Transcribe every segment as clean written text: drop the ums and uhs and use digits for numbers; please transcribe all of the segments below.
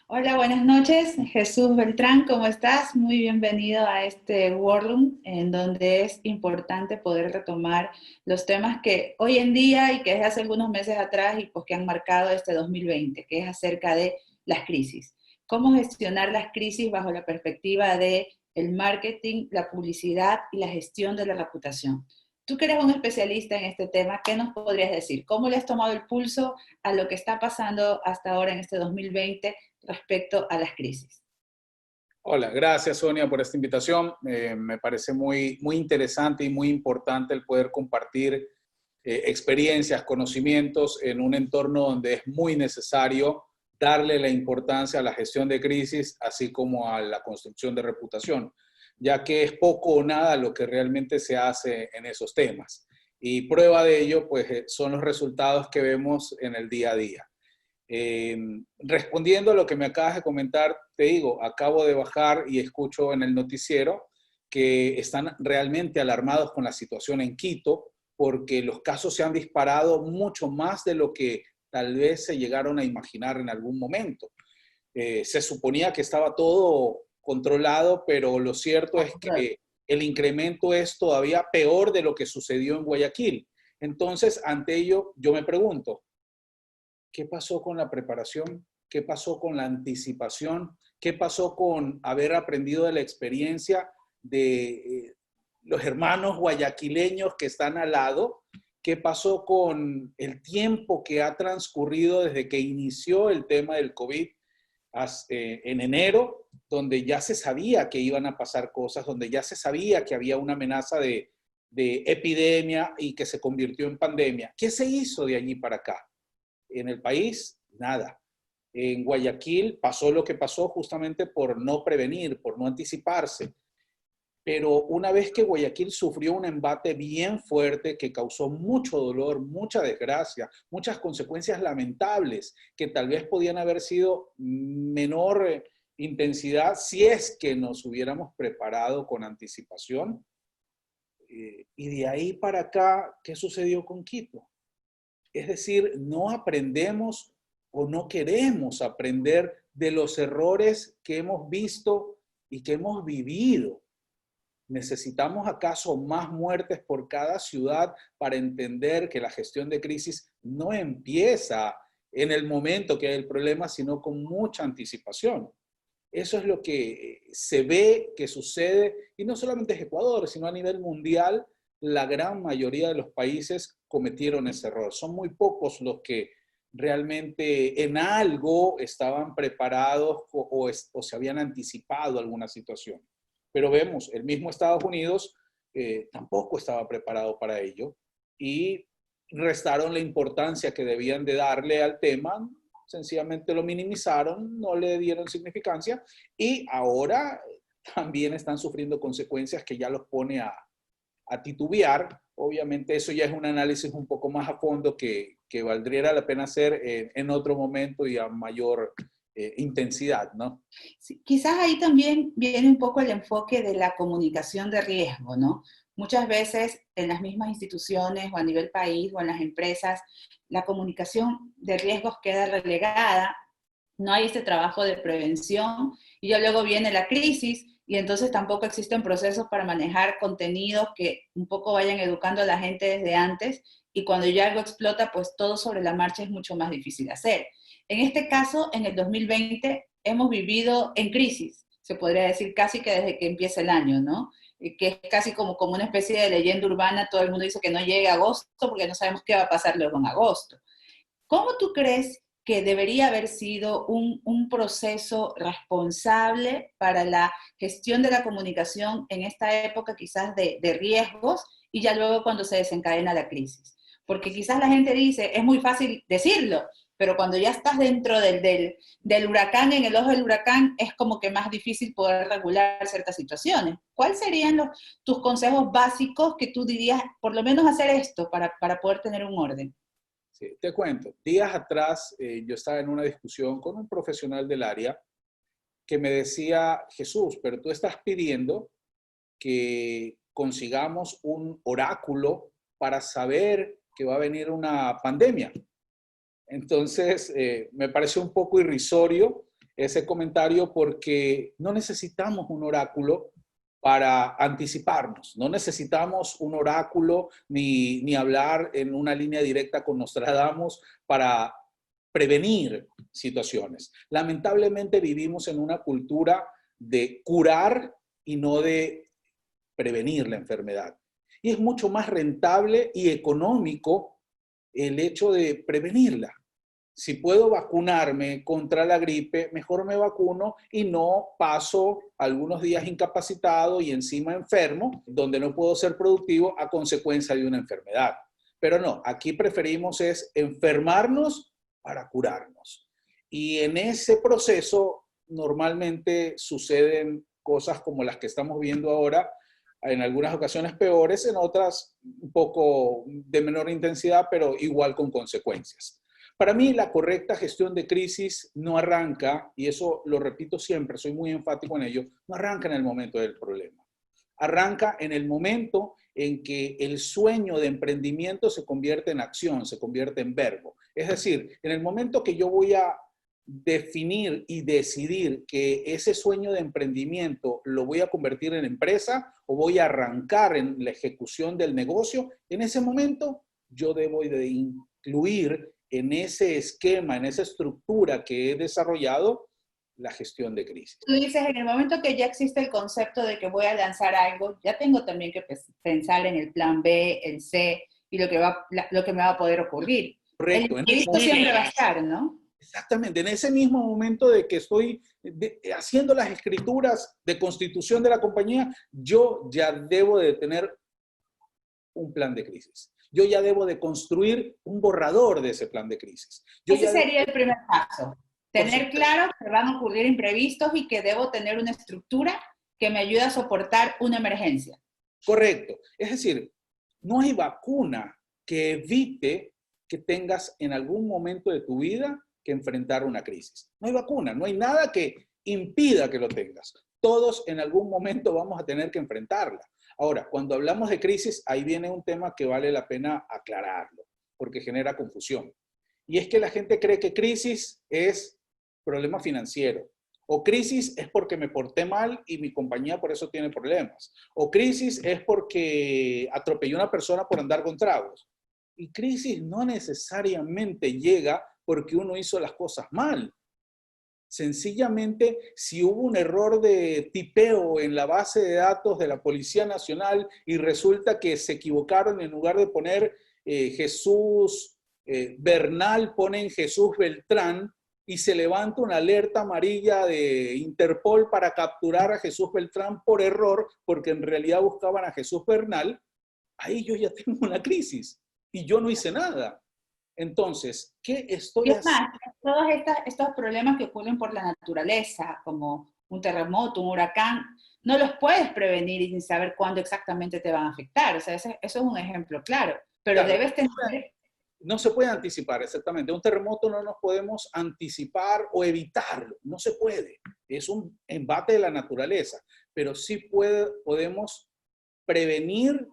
Hola, buenas noches. Jesús Beltrán, ¿cómo estás? Muy bienvenido a este War Room, en donde es importante poder retomar los temas que hoy en día y que desde hace algunos meses atrás y pues que han marcado este 2020, que es acerca de las crisis. Cómo gestionar las crisis bajo la perspectiva de el marketing, la publicidad y la gestión de la reputación. Tú que eres un especialista en este tema, ¿qué nos podrías decir? ¿Cómo le has tomado el pulso a lo que está pasando hasta ahora en este 2020 respecto a las crisis? Hola, gracias Sonia por esta invitación. Me parece muy interesante y muy importante el poder compartir experiencias, conocimientos en un entorno donde es muy necesario darle la importancia a la gestión de crisis, así como a la construcción de reputación, ya que es poco o nada lo que realmente se hace en esos temas. Y prueba de ello, pues, son los resultados que vemos en el día a día. Respondiendo a lo que me acabas de comentar, te digo, acabo de bajar y escucho en el noticiero que están realmente alarmados con la situación en Quito porque los casos se han disparado mucho más de lo que tal vez se llegaron a imaginar en algún momento. Se suponía que estaba todo controlado, pero lo cierto es que el incremento es todavía peor de lo que sucedió en Guayaquil. Entonces, ante ello, yo me pregunto, ¿qué pasó con la preparación? ¿Qué pasó con la anticipación? ¿Qué pasó con haber aprendido de la experiencia de los hermanos guayaquileños que están al lado? ¿Qué pasó con el tiempo que ha transcurrido desde que inició el tema del COVID en enero, donde ya se sabía que iban a pasar cosas, donde ya se sabía que había una amenaza de epidemia y que se convirtió en pandemia? ¿Qué se hizo de allí para acá? En el país, nada. En Guayaquil pasó lo que pasó justamente por no prevenir, por no anticiparse. Pero una vez que Guayaquil sufrió un embate bien fuerte que causó mucho dolor, mucha desgracia, muchas consecuencias lamentables que tal vez podían haber sido menor intensidad si es que nos hubiéramos preparado con anticipación. Y de ahí para acá, ¿qué sucedió con Quito? Es decir, no aprendemos o no queremos aprender de los errores que hemos visto y que hemos vivido. ¿Necesitamos acaso más muertes por cada ciudad para entender que la gestión de crisis no empieza en el momento que hay el problema, sino con mucha anticipación? Eso es lo que se ve que sucede, y no solamente en Ecuador, sino a nivel mundial. La gran mayoría de los países cometieron ese error. Son muy pocos los que realmente en algo estaban preparados o se habían anticipado alguna situación. Pero vemos, el mismo Estados Unidos tampoco estaba preparado para ello y restaron la importancia que debían de darle al tema, sencillamente lo minimizaron, no le dieron significancia y ahora también están sufriendo consecuencias que ya los pone a titubear. Obviamente eso ya es un análisis un poco más a fondo que valdría la pena hacer en otro momento y a mayor intensidad, ¿no? Sí, quizás ahí también viene un poco el enfoque de la comunicación de riesgo, ¿no? Muchas veces en las mismas instituciones o a nivel país o en las empresas, la comunicación de riesgos queda relegada, no hay este trabajo de prevención y ya luego viene la crisis y entonces tampoco existen procesos para manejar contenidos que un poco vayan educando a la gente desde antes y cuando ya algo explota, pues todo sobre la marcha es mucho más difícil de hacer. En este caso, en el 2020 hemos vivido en crisis, se podría decir casi que desde que empieza el año, ¿no? Que es casi como una especie de leyenda urbana, todo el mundo dice que no llegue agosto porque no sabemos qué va a pasar luego en agosto. ¿Cómo tú crees que debería haber sido un proceso responsable para la gestión de la comunicación en esta época quizás de riesgos y ya luego cuando se desencadena la crisis? Porque quizás la gente dice, es muy fácil decirlo, pero cuando ya estás dentro del huracán, en el ojo del huracán, es como que más difícil poder regular ciertas situaciones. ¿Cuáles serían tus consejos básicos que tú dirías, por lo menos hacer esto para poder tener un orden? Sí, te cuento, días atrás yo estaba en una discusión con un profesional del área que me decía, Jesús, pero tú estás pidiendo que consigamos un oráculo para saber que va a venir una pandemia. Entonces, me pareció un poco irrisorio ese comentario porque no necesitamos un oráculo para anticiparnos. No necesitamos un oráculo ni hablar en una línea directa con Nostradamus para prevenir situaciones. Lamentablemente vivimos en una cultura de curar y no de prevenir la enfermedad. Y es mucho más rentable y económico el hecho de prevenirla. Si puedo vacunarme contra la gripe, mejor me vacuno y no paso algunos días incapacitado y encima enfermo, donde no puedo ser productivo a consecuencia de una enfermedad. Pero no, aquí preferimos es enfermarnos para curarnos. Y en ese proceso normalmente suceden cosas como las que estamos viendo ahora, en algunas ocasiones peores, en otras un poco de menor intensidad, pero igual con consecuencias. Para mí, la correcta gestión de crisis no arranca, y eso lo repito siempre, soy muy enfático en ello, no arranca en el momento del problema. Arranca en el momento en que el sueño de emprendimiento se convierte en acción, se convierte en verbo. Es decir, en el momento que yo voy a definir y decidir que ese sueño de emprendimiento lo voy a convertir en empresa o voy a arrancar en la ejecución del negocio, en ese momento yo debo de incluir en ese esquema, en esa estructura que he desarrollado, la gestión de crisis. Tú dices, en el momento que ya existe el concepto de que voy a lanzar algo, ya tengo también que pensar en el plan B, el C y lo que me va a poder ocurrir. Correcto. El riesgo siempre va a estar, ¿no? Exactamente, en ese mismo momento de que estoy haciendo las escrituras de constitución de la compañía, yo ya debo de tener un plan de crisis. Yo ya debo de construir un borrador de ese plan de crisis. Ese sería el primer paso. Tener claro que van a ocurrir imprevistos y que debo tener una estructura que me ayude a soportar una emergencia. Correcto. Es decir, no hay vacuna que evite que tengas en algún momento de tu vida que enfrentar una crisis. No hay vacuna, no hay nada que impida que lo tengas. Todos en algún momento vamos a tener que enfrentarla. Ahora, cuando hablamos de crisis, ahí viene un tema que vale la pena aclararlo, porque genera confusión. Y es que la gente cree que crisis es problema financiero. O crisis es porque me porté mal y mi compañía por eso tiene problemas. O crisis es porque atropellé a una persona por andar con tragos. Y crisis no necesariamente llega porque uno hizo las cosas mal. Sencillamente, si hubo un error de tipeo en la base de datos de la Policía Nacional y resulta que se equivocaron, en lugar de poner Jesús Bernal, ponen Jesús Beltrán, y se levanta una alerta amarilla de Interpol para capturar a Jesús Beltrán por error, porque en realidad buscaban a Jesús Bernal, ahí yo ya tengo una crisis y yo no hice nada. Entonces, ¿qué estoy haciendo? Todos estos problemas que ocurren por la naturaleza, como un terremoto, un huracán, no los puedes prevenir y sin saber cuándo exactamente te van a afectar. O sea, eso es un ejemplo claro. Pero Claro, debes tener... no se puede anticipar, exactamente. Un terremoto no nos podemos anticipar o evitarlo. No se puede. Es un embate de la naturaleza. Pero sí podemos prevenir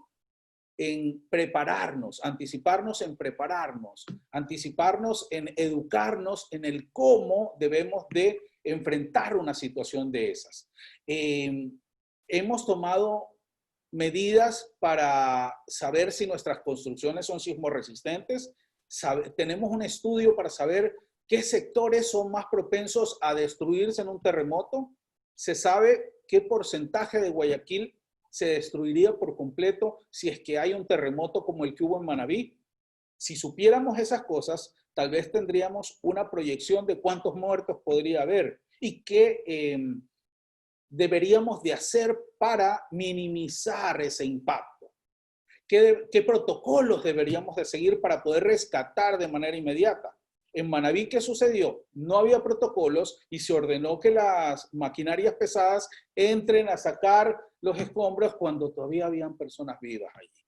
en prepararnos, anticiparnos en prepararnos, anticiparnos en educarnos en el cómo debemos de enfrentar una situación de esas. Hemos tomado medidas para saber si nuestras construcciones son sismorresistentes. Tenemos un estudio para saber qué sectores son más propensos a destruirse en un terremoto. Se sabe qué porcentaje de Guayaquil se destruiría por completo si es que hay un terremoto como el que hubo en Manabí. Si supiéramos esas cosas, tal vez tendríamos una proyección de cuántos muertos podría haber y qué deberíamos de hacer para minimizar ese impacto. ¿Qué protocolos deberíamos de seguir para poder rescatar de manera inmediata? En Manabí, ¿qué sucedió? No había protocolos y se ordenó que las maquinarias pesadas entren a sacar los escombros cuando todavía habían personas vivas allí.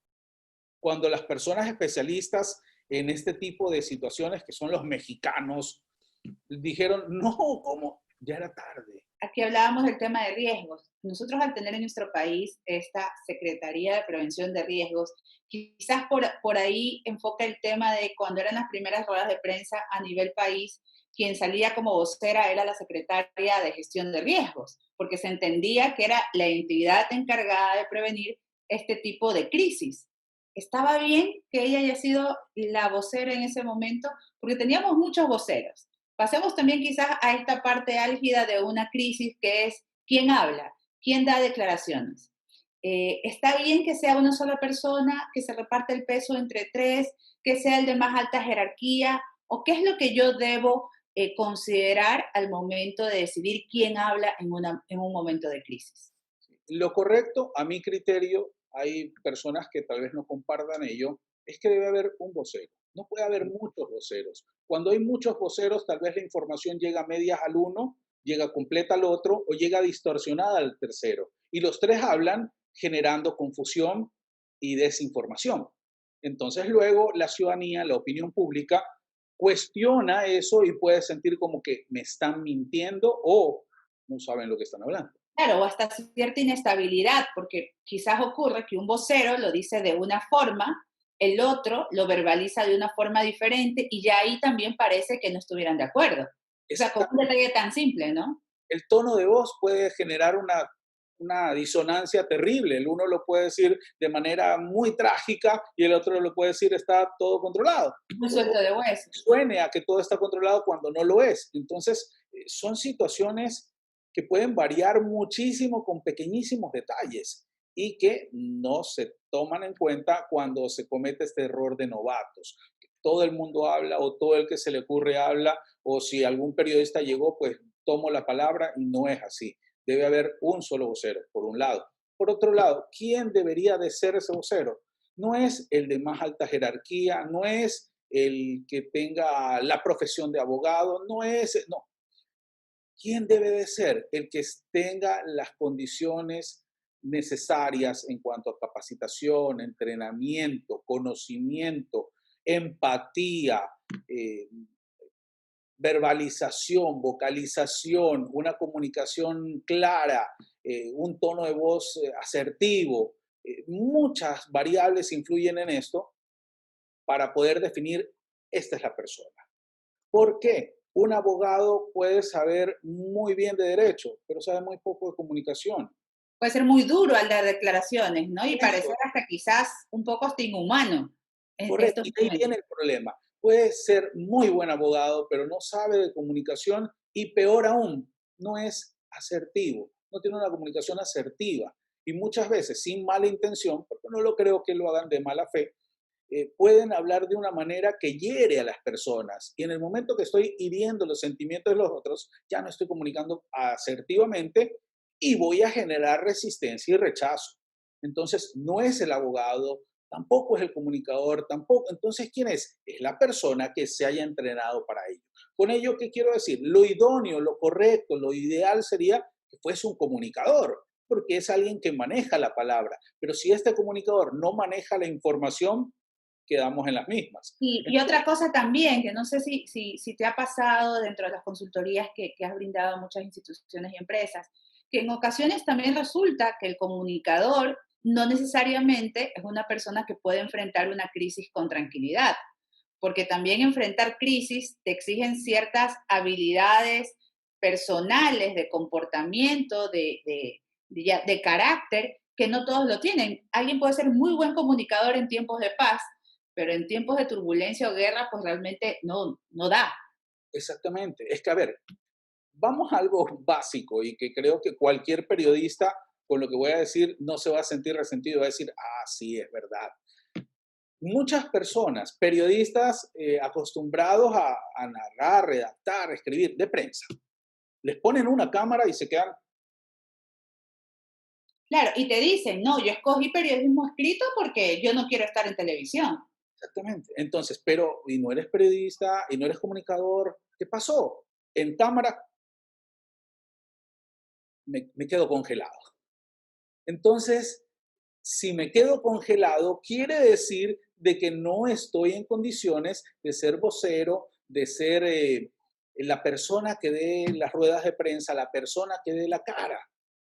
Cuando las personas especialistas en este tipo de situaciones, que son los mexicanos, dijeron, no, ¿cómo? Ya era tarde. Aquí hablábamos del tema de riesgos. Nosotros al tener en nuestro país esta Secretaría de Prevención de Riesgos, quizás por ahí enfoca el tema de cuando eran las primeras ruedas de prensa a nivel país, quien salía como vocera era la secretaria de gestión de riesgos, porque se entendía que era la entidad encargada de prevenir este tipo de crisis. Estaba bien que ella haya sido la vocera en ese momento, porque teníamos muchos voceros. Pasemos también quizás a esta parte álgida de una crisis que es quién habla, quién da declaraciones. Está bien que sea una sola persona, que se reparte el peso entre tres, que sea el de más alta jerarquía, o qué es lo que yo debo considerar al momento de decidir quién habla en un momento de crisis. Lo correcto, a mi criterio, hay personas que tal vez no compartan ello, es que debe haber un vocero. No puede haber muchos voceros. Cuando hay muchos voceros, tal vez la información llega a medias al uno, llega completa al otro o llega distorsionada al tercero. Y los tres hablan generando confusión y desinformación. Entonces luego la ciudadanía, la opinión pública, cuestiona eso y puede sentir como que me están mintiendo o no saben lo que están hablando. Claro, o hasta cierta inestabilidad, porque quizás ocurre que un vocero lo dice de una forma, el otro lo verbaliza de una forma diferente y ya ahí también parece que no estuvieran de acuerdo. O sea, con un detalle tan simple, ¿no? El tono de voz puede generar una disonancia terrible. El uno lo puede decir de manera muy trágica y el otro lo puede decir está todo controlado. Muy O suelto de hueso. suene a que todo está controlado cuando no lo es. Entonces, son situaciones que pueden variar muchísimo con pequeñísimos detalles y que no se toman en cuenta cuando se comete este error de novatos. Todo el mundo habla o todo el que se le ocurre habla o si algún periodista llegó, pues tomo la palabra y no es así. Debe haber un solo vocero, por un lado. Por otro lado, ¿quién debería de ser ese vocero? No es el de más alta jerarquía, no es el que tenga la profesión de abogado, no. ¿Quién debe de ser? El que tenga las condiciones necesarias en cuanto a capacitación, entrenamiento, conocimiento, empatía, eh, verbalización, vocalización, una comunicación clara, un tono de voz asertivo. Muchas variables influyen en esto para poder definir esta es la persona. ¿Por qué? Un abogado puede saber muy bien de derecho, pero sabe muy poco de comunicación. Puede ser muy duro al dar declaraciones, ¿no? Y parecer Eso, hasta quizás un poco hasta inhumano en correcto. estos Y ahí momentos. viene el problema. Puede ser muy buen abogado, pero no sabe de comunicación y peor aún, no es asertivo, no tiene una comunicación asertiva. Y muchas veces, sin mala intención, porque no lo creo que lo hagan de mala fe, pueden hablar de una manera que hiere a las personas. Y en el momento que estoy hiriendo los sentimientos de los otros, ya no estoy comunicando asertivamente y voy a generar resistencia y rechazo. Entonces, no es el abogado, tampoco es el comunicador, tampoco. Entonces, ¿quién es? Es la persona que se haya entrenado para ello. Con ello, ¿qué quiero decir? Lo idóneo, lo correcto, lo ideal sería que fuese un comunicador, porque es alguien que maneja la palabra. Pero si este comunicador no maneja la información, quedamos en las mismas. Y otra cosa también, que no sé si te ha pasado dentro de las consultorías que has brindado a muchas instituciones y empresas, que en ocasiones también resulta que el comunicador no necesariamente es una persona que puede enfrentar una crisis con tranquilidad, porque también enfrentar crisis te exigen ciertas habilidades personales, de comportamiento, de carácter, que no todos lo tienen. Alguien puede ser muy buen comunicador en tiempos de paz, pero en tiempos de turbulencia o guerra, pues realmente no da. Exactamente. Es que, a ver, vamos a algo básico y que creo que cualquier periodista con lo que voy a decir no se va a sentir resentido, va a decir, ah, sí, es verdad. Muchas personas, periodistas acostumbrados a narrar, redactar, escribir de prensa, les ponen una cámara y se quedan, Claro, y te dicen, no, yo escogí periodismo escrito porque yo no quiero estar en televisión. exactamente. Entonces, pero, y no eres periodista, y no eres comunicador, ¿qué pasó? En cámara me quedo congelado. Entonces, si me quedo congelado, quiere decir de que no estoy en condiciones de ser vocero, de ser la persona que dé las ruedas de prensa, la persona que dé la cara,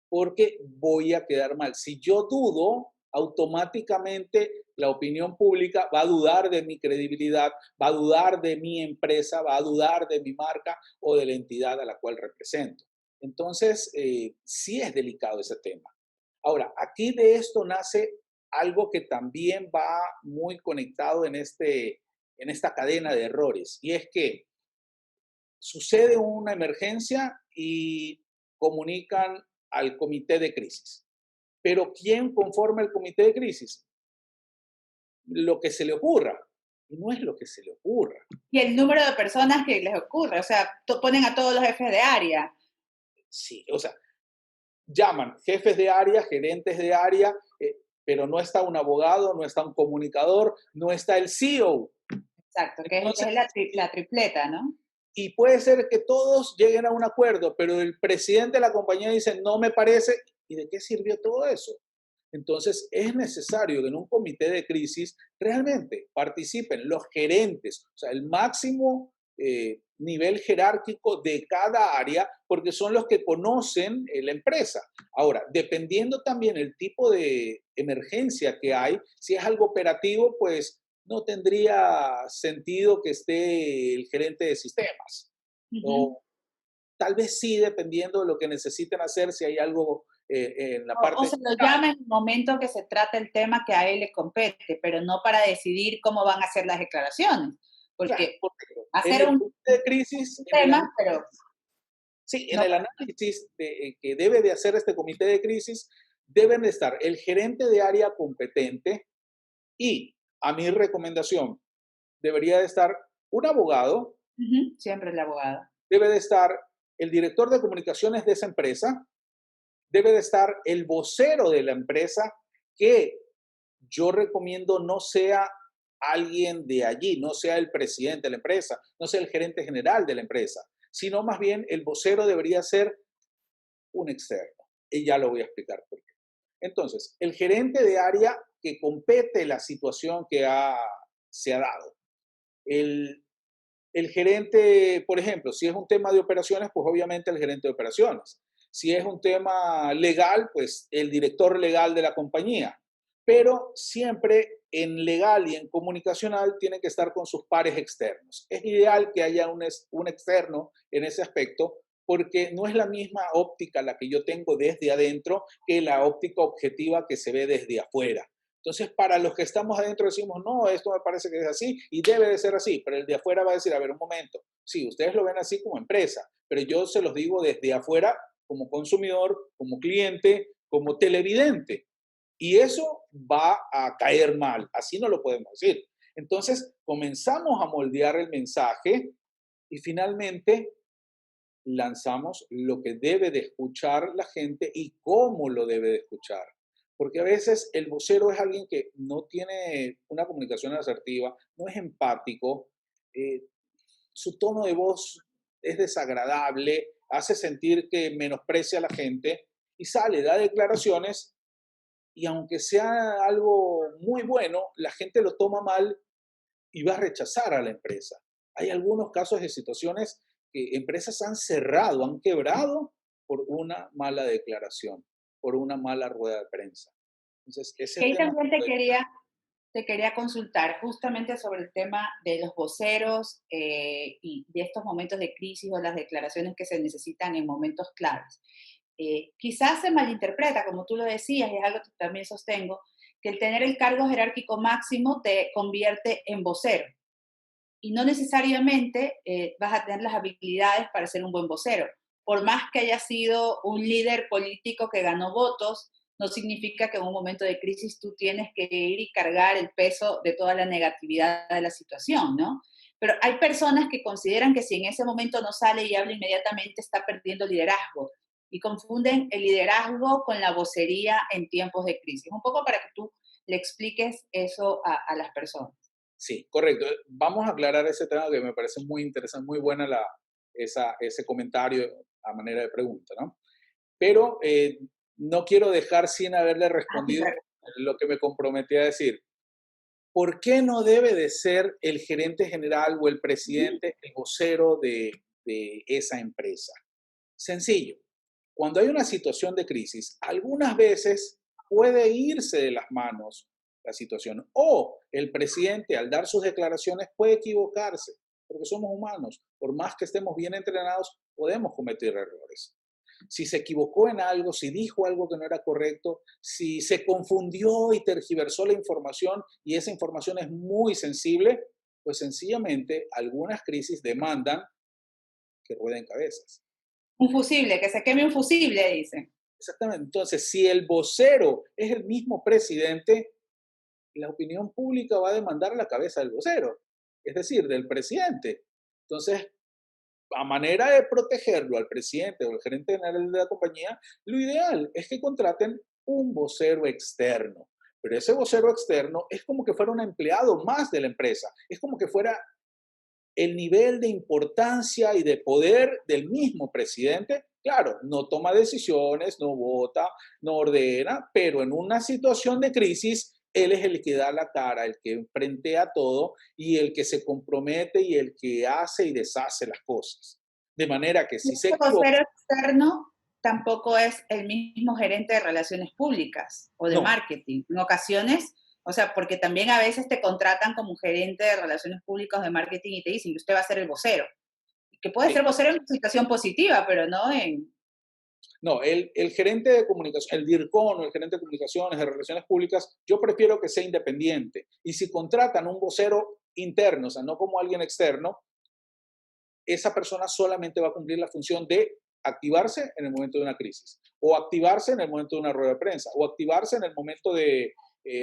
porque voy a quedar mal. Si yo dudo, automáticamente la opinión pública va a dudar de mi credibilidad, va a dudar de mi empresa, va a dudar de mi marca o de la entidad a la cual represento. Entonces, sí es delicado ese tema. Ahora, aquí de esto nace algo que también va muy conectado en esta cadena de errores, y es que sucede una emergencia y comunican al comité de crisis. Pero ¿quién conforma el comité de crisis? Lo que se le ocurra. Y no es lo que se le ocurra. Y el número de personas que les ocurre, o sea, ponen a todos los jefes de área. Sí, o sea, llaman jefes de área, gerentes de área, pero no está un abogado, no está un comunicador, no está el CEO. Exacto, que Entonces, es la tripleta, ¿no? y puede ser que todos lleguen a un acuerdo, pero el presidente de la compañía dice, no me parece, ¿y de qué sirvió todo eso? Entonces, es necesario que en un comité de crisis realmente participen los gerentes, o sea, el máximo nivel jerárquico de cada área, porque son los que conocen la empresa. Ahora, dependiendo también el tipo de emergencia que hay, si es algo operativo, pues no tendría sentido que esté el gerente de sistemas. Ujú. O tal vez sí, dependiendo de lo que necesiten hacer, si hay algo en la O parte se lo digital. llama en el momento que se trata el tema que a él le compete, pero no para decidir cómo van a ser las declaraciones, Claro, porque porque en hacer el un comité de crisis, tema, pero sí, en no. el análisis que debe de hacer este comité de crisis, deben de estar el gerente de área competente y, a mi recomendación, debería de estar un abogado, Ujú, siempre el abogado. debe de estar el director de comunicaciones de esa empresa, debe de estar el vocero de la empresa, que yo recomiendo no sea alguien de allí, no sea el presidente de la empresa, no sea el gerente general de la empresa, sino más bien el vocero debería ser un externo. Y ya lo voy a explicar por qué. Entonces, el gerente de área que compete la situación que se ha dado. El, el gerente, por ejemplo, si es un tema de operaciones, pues obviamente el gerente de operaciones. Si es un tema legal, pues el director legal de la compañía. Pero siempre en legal y en comunicacional tienen que estar con sus pares externos. Es ideal que haya un externo en ese aspecto, porque no es la misma óptica la que yo tengo desde adentro que la óptica objetiva que se ve desde afuera. Entonces, para los que estamos adentro decimos, no, esto me parece que es así y debe de ser así, pero el de afuera va a decir, a ver, un momento, sí, ustedes lo ven así como empresa, pero yo se los digo desde afuera como consumidor, como cliente, como televidente. Y eso va a caer mal, así no lo podemos decir. Entonces, comenzamos a moldear el mensaje y finalmente lanzamos lo que debe de escuchar la gente y cómo lo debe de escuchar. Porque a veces el vocero es alguien que no tiene una comunicación asertiva, no es empático, eh, su tono de voz es desagradable, hace sentir que menosprecia a la gente y sale, da declaraciones y aunque sea algo muy bueno, la gente lo toma mal y va a rechazar a la empresa. Hay algunos casos de situaciones que empresas han cerrado, han quebrado por una mala declaración, por una mala rueda de prensa. Entonces, ese Y ahí tema también te quería consultar justamente sobre el tema de los voceros y de estos momentos de crisis o las declaraciones que se necesitan en momentos claves. Quizás se malinterpreta, como tú lo decías, y es algo que también sostengo, que el tener el cargo jerárquico máximo te convierte en vocero. Y no necesariamente vas a tener las habilidades para ser un buen vocero. Por más que haya sido un líder político que ganó votos, no significa que en un momento de crisis tú tienes que ir y cargar el peso de toda la negatividad de la situación, ¿no? Pero hay personas que consideran que si en ese momento no sale y habla inmediatamente está perdiendo liderazgo y confunden el liderazgo con la vocería en tiempos de crisis. Un poco para que tú le expliques eso a las personas. sí, correcto. Vamos a aclarar ese tema que me parece muy interesante, muy buena ese comentario a manera de pregunta, ¿no? Pero no quiero dejar sin haberle Ah, sí, respondido claro. lo que me comprometí a decir. ¿Por qué no debe de ser el gerente general o el presidente el vocero de esa empresa? Sencillo. Cuando hay una situación de crisis, algunas veces puede irse de las manos la situación. O el presidente, al dar sus declaraciones, puede equivocarse, porque somos humanos. Por más que estemos bien entrenados, podemos cometer errores. Si se equivocó en algo, si dijo algo que no era correcto, si se confundió y tergiversó la información y esa información es muy sensible, pues sencillamente algunas crisis demandan que rueden cabezas. Un fusible, que se queme un fusible, dicen. Exactamente. Entonces, si el vocero es el mismo presidente, la opinión pública va a demandar la cabeza del vocero, es decir, del presidente. Entonces, a manera de protegerlo al presidente o al gerente general de la compañía, lo ideal es que contraten un vocero externo. Pero ese vocero externo es como que fuera un empleado más de la empresa, es como que fuera el nivel de importancia y de poder del mismo presidente. Claro, no toma decisiones, no vota, no ordena, pero en una situación de crisis, él es el que da la cara, el que enfrentea todo y el que se compromete y el que hace y deshace las cosas. De manera que si se Este equivoca, vocero externo tampoco es el mismo gerente de relaciones públicas o de no, marketing. En ocasiones, o sea, porque también a veces te contratan como gerente de relaciones públicas o de marketing y te dicen que usted va a ser el vocero. Que puede sí, ser vocero en una situación positiva, pero no en... no, el gerente de comunicación, el DIRCON o el gerente de comunicaciones, de relaciones públicas, yo prefiero que sea independiente. Y si contratan un vocero interno, o sea, no como alguien externo, esa persona solamente va a cumplir la función de activarse en el momento de una crisis, o activarse en el momento de una rueda de prensa, o activarse en el momento de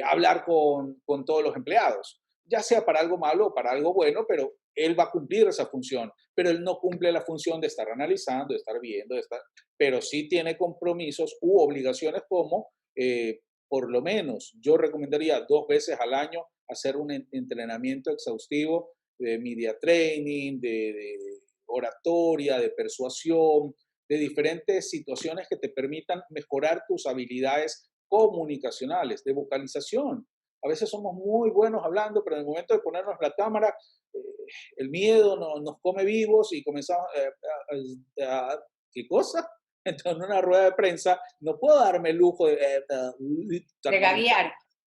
hablar con todos los empleados, ya sea para algo malo o para algo bueno, pero él va a cumplir esa función, pero él no cumple la función de estar analizando, de estar viendo, pero sí tiene compromisos u obligaciones como, por lo menos, yo recomendaría 2 veces al año hacer un entrenamiento exhaustivo de media training, de oratoria, de persuasión, de diferentes situaciones que te permitan mejorar tus habilidades comunicacionales, de vocalización. A veces somos muy buenos hablando, pero en el momento de ponernos la cámara, eh, el miedo nos come vivos y comenzamos ¿qué cosa? Entonces, en una rueda de prensa no puedo darme el lujo de De tartamudear. gaguear.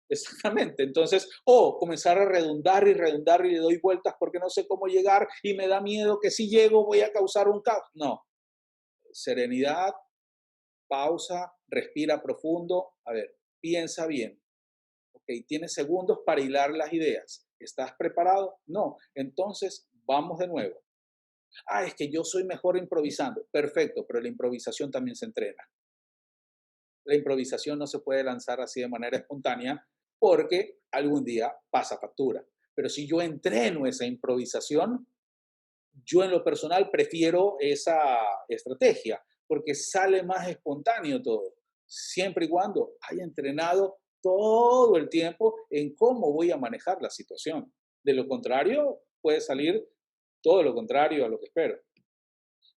Exactamente. Entonces, o comenzar a redundar y redundar y le doy vueltas porque no sé cómo llegar y me da miedo que si llego voy a causar un caos. No, serenidad, pausa, respira profundo. A ver, piensa bien. Ok, tienes segundos para hilar las ideas. ¿Estás preparado? No. Entonces, vamos de nuevo. Ah, es que yo soy mejor improvisando. Perfecto, pero la improvisación también se entrena. La improvisación no se puede lanzar así de manera espontánea porque algún día pasa factura. Pero si yo entreno esa improvisación, yo en lo personal prefiero esa estrategia porque sale más espontáneo todo, siempre y cuando haya entrenado todo el tiempo en cómo voy a manejar la situación. De lo contrario, puede salir todo lo contrario a lo que espero.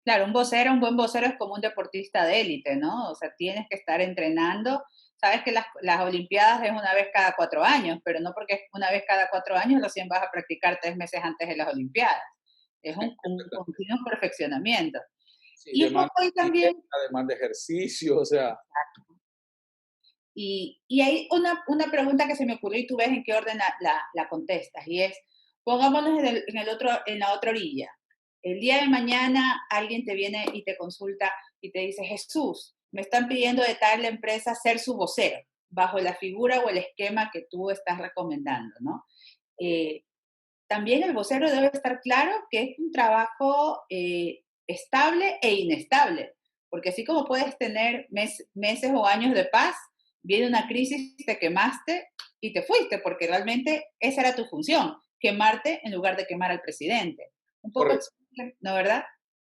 Claro, un buen vocero es como un deportista de élite, ¿no? O sea, tienes que estar entrenando. Sabes que las Olimpiadas es una vez cada 4 años, pero no porque es una vez cada 4 años, recién vas a practicar 3 meses antes de las Olimpiadas. Es un continuo perfeccionamiento. Sí, Y un poco demanda ahí también, dieta, demanda ejercicio, o sea, y hay una pregunta que se me ocurrió y tú ves en qué orden la contestas, y es, pongámonos en la otra orilla. El día de mañana alguien te viene y te consulta y te dice, Jesús, me están pidiendo de tal empresa ser su vocero, bajo la figura o el esquema que tú estás recomendando, ¿no? Eh, También el vocero debe estar claro que es un trabajo estable e inestable, porque así como puedes tener meses o años de paz, viene una crisis, te quemaste y te fuiste, porque realmente esa era tu función, quemarte en lugar de quemar al presidente. Un poco, correcto. ¿no, verdad?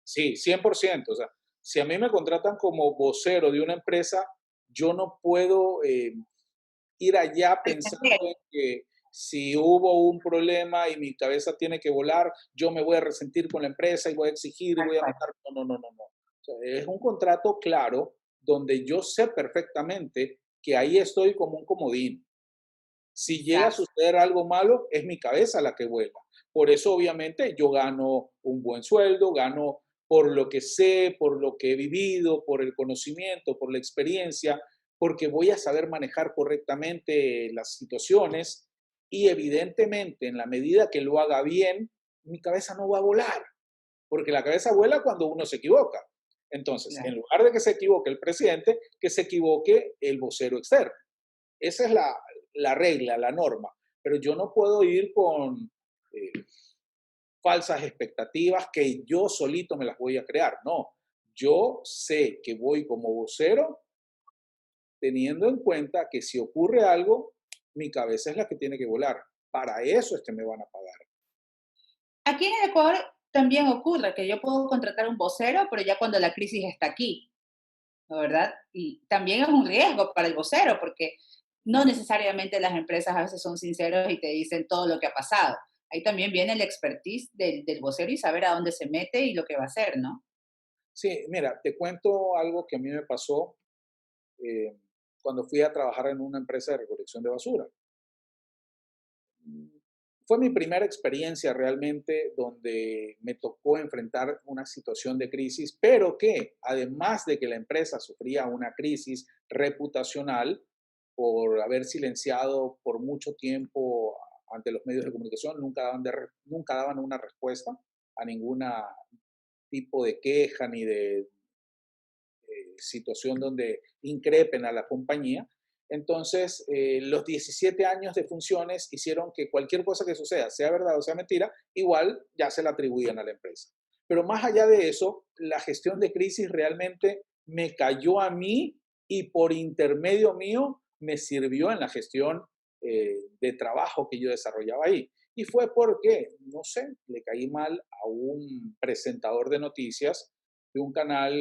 Sí, 100%. O sea, si a mí me contratan como vocero de una empresa, yo no puedo ir allá pensando en que si hubo un problema y mi cabeza tiene que volar, yo me voy a resentir con la empresa y voy a exigir y Tal voy a cual. mandar. No, no, no, no, no. O sea, es un contrato claro donde yo sé perfectamente que ahí estoy como un comodín. Si llega a Exacto. suceder algo malo, es mi cabeza la que vuela. Por eso, obviamente, yo gano un buen sueldo, gano por lo que sé, por lo que he vivido, por el conocimiento, por la experiencia, porque voy a saber manejar correctamente las situaciones y evidentemente en la medida que lo haga bien, mi cabeza no va a volar, porque la cabeza vuela cuando uno se equivoca. Entonces, en Claro. lugar de que se equivoque el presidente, que se equivoque el vocero externo. Esa es la regla, la norma. Pero yo no puedo ir con eh, falsas expectativas que yo solito me las voy a crear. No, yo sé que voy como vocero teniendo en cuenta que si ocurre algo, mi cabeza es la que tiene que volar. Para eso es que me van a pagar. Aquí en el Ecuador también ocurre que yo puedo contratar un vocero, pero ya cuando la crisis está aquí, ¿no? ¿Verdad? Y también es un riesgo para el vocero, porque no necesariamente las empresas a veces son sinceros y te dicen todo lo que ha pasado. Ahí también viene el expertise del vocero y saber a dónde se mete y lo que va a hacer, ¿no? Sí, mira, te cuento algo que a mí me pasó eh, cuando fui a trabajar en una empresa de recolección de basura. Fue mi primera experiencia realmente donde me tocó enfrentar una situación de crisis, pero que además de que la empresa sufría una crisis reputacional por haber silenciado por mucho tiempo ante los medios de comunicación, nunca daban una respuesta a ningún tipo de queja ni de situación donde increpen a la compañía. Entonces, los 17 años de funciones hicieron que cualquier cosa que suceda, sea verdad o sea mentira, igual ya se la atribuían a la empresa. Pero más allá de eso, la gestión de crisis realmente me cayó a mí y por intermedio mío me sirvió en la gestión de trabajo que yo desarrollaba ahí. Y fue porque, no sé, le caí mal a un presentador de noticias de un canal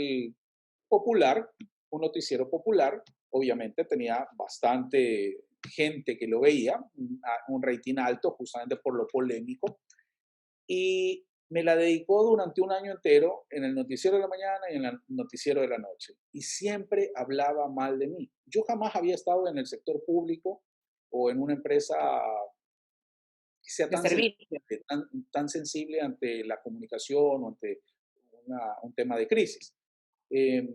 popular, un noticiero popular, obviamente tenía bastante gente que lo veía, un rating alto justamente por lo polémico, y me la dedicó durante un año entero en el noticiero de la mañana y en el noticiero de la noche, y siempre hablaba mal de mí. Yo jamás había estado en el sector público o en una empresa que sea De servicio. tan sensible ante la comunicación o ante un tema de crisis. Eh,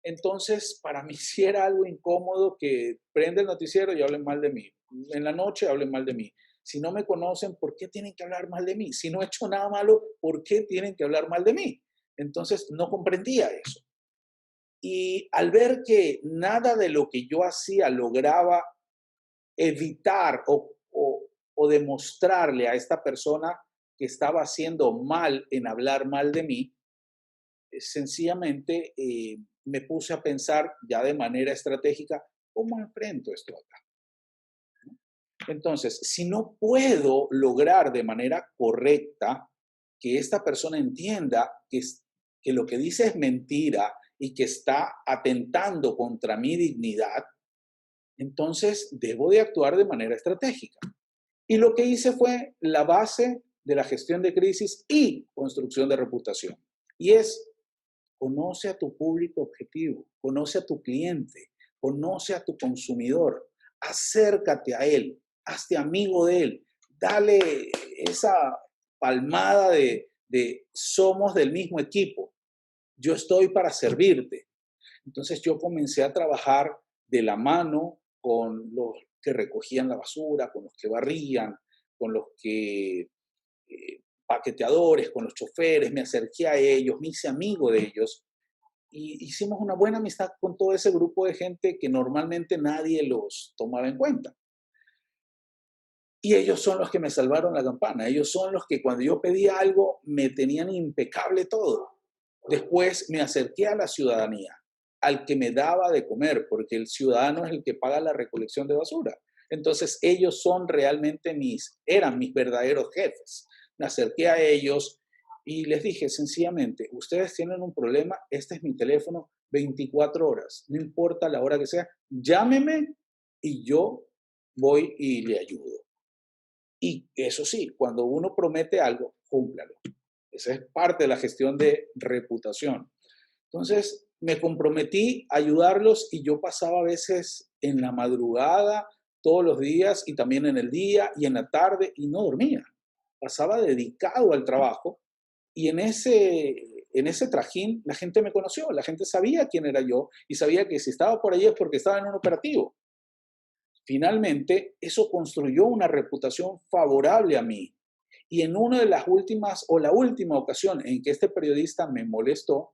Entonces, para mí sí era algo incómodo que prende el noticiero y hablen mal de mí. En la noche hablen mal de mí. Si no me conocen, ¿por qué tienen que hablar mal de mí? Si no he hecho nada malo, ¿por qué tienen que hablar mal de mí? Entonces, no comprendía eso. Y al ver que nada de lo que yo hacía lograba evitar o demostrarle a esta persona que estaba haciendo mal en hablar mal de mí, sencillamente me puse a pensar ya de manera estratégica, ¿cómo enfrento esto acá? Entonces, si no puedo lograr de manera correcta que esta persona entienda que lo que dice es mentira y que está atentando contra mi dignidad, entonces debo de actuar de manera estratégica. Y lo que hice fue la base de la gestión de crisis y construcción de reputación. Y es conoce a tu público objetivo, conoce a tu cliente, conoce a tu consumidor, acércate a él, hazte amigo de él, dale esa palmada de somos del mismo equipo, yo estoy para servirte. Entonces yo comencé a trabajar de la mano con los que recogían la basura, con los que barrían, con los que paqueteadores, con los choferes, me acerqué a ellos, me hice amigo de ellos y hicimos una buena amistad con todo ese grupo de gente que normalmente nadie los tomaba en cuenta. Y ellos son los que me salvaron la campana. Ellos son los que cuando yo pedía algo me tenían impecable todo. Después me acerqué a la ciudadanía, al que me daba de comer, porque el ciudadano es el que paga la recolección de basura. Entonces ellos son realmente eran mis verdaderos jefes. Me acerqué a ellos y les dije sencillamente, ustedes tienen un problema, este es mi teléfono 24 horas, no importa la hora que sea, llámeme y yo voy y le ayudo. Y eso sí, cuando uno promete algo, cúmplalo. Esa es parte de la gestión de reputación. Entonces, me comprometí a ayudarlos y yo pasaba a veces en la madrugada, todos los días, y también en el día y en la tarde, y no dormía. Pasaba dedicado al trabajo y en ese trajín la gente me conoció, la gente sabía quién era yo y sabía que si estaba por ahí es porque estaba en un operativo. Finalmente, eso construyó una reputación favorable a mí. Y en una de las últimas, o la última ocasión en que este periodista me molestó,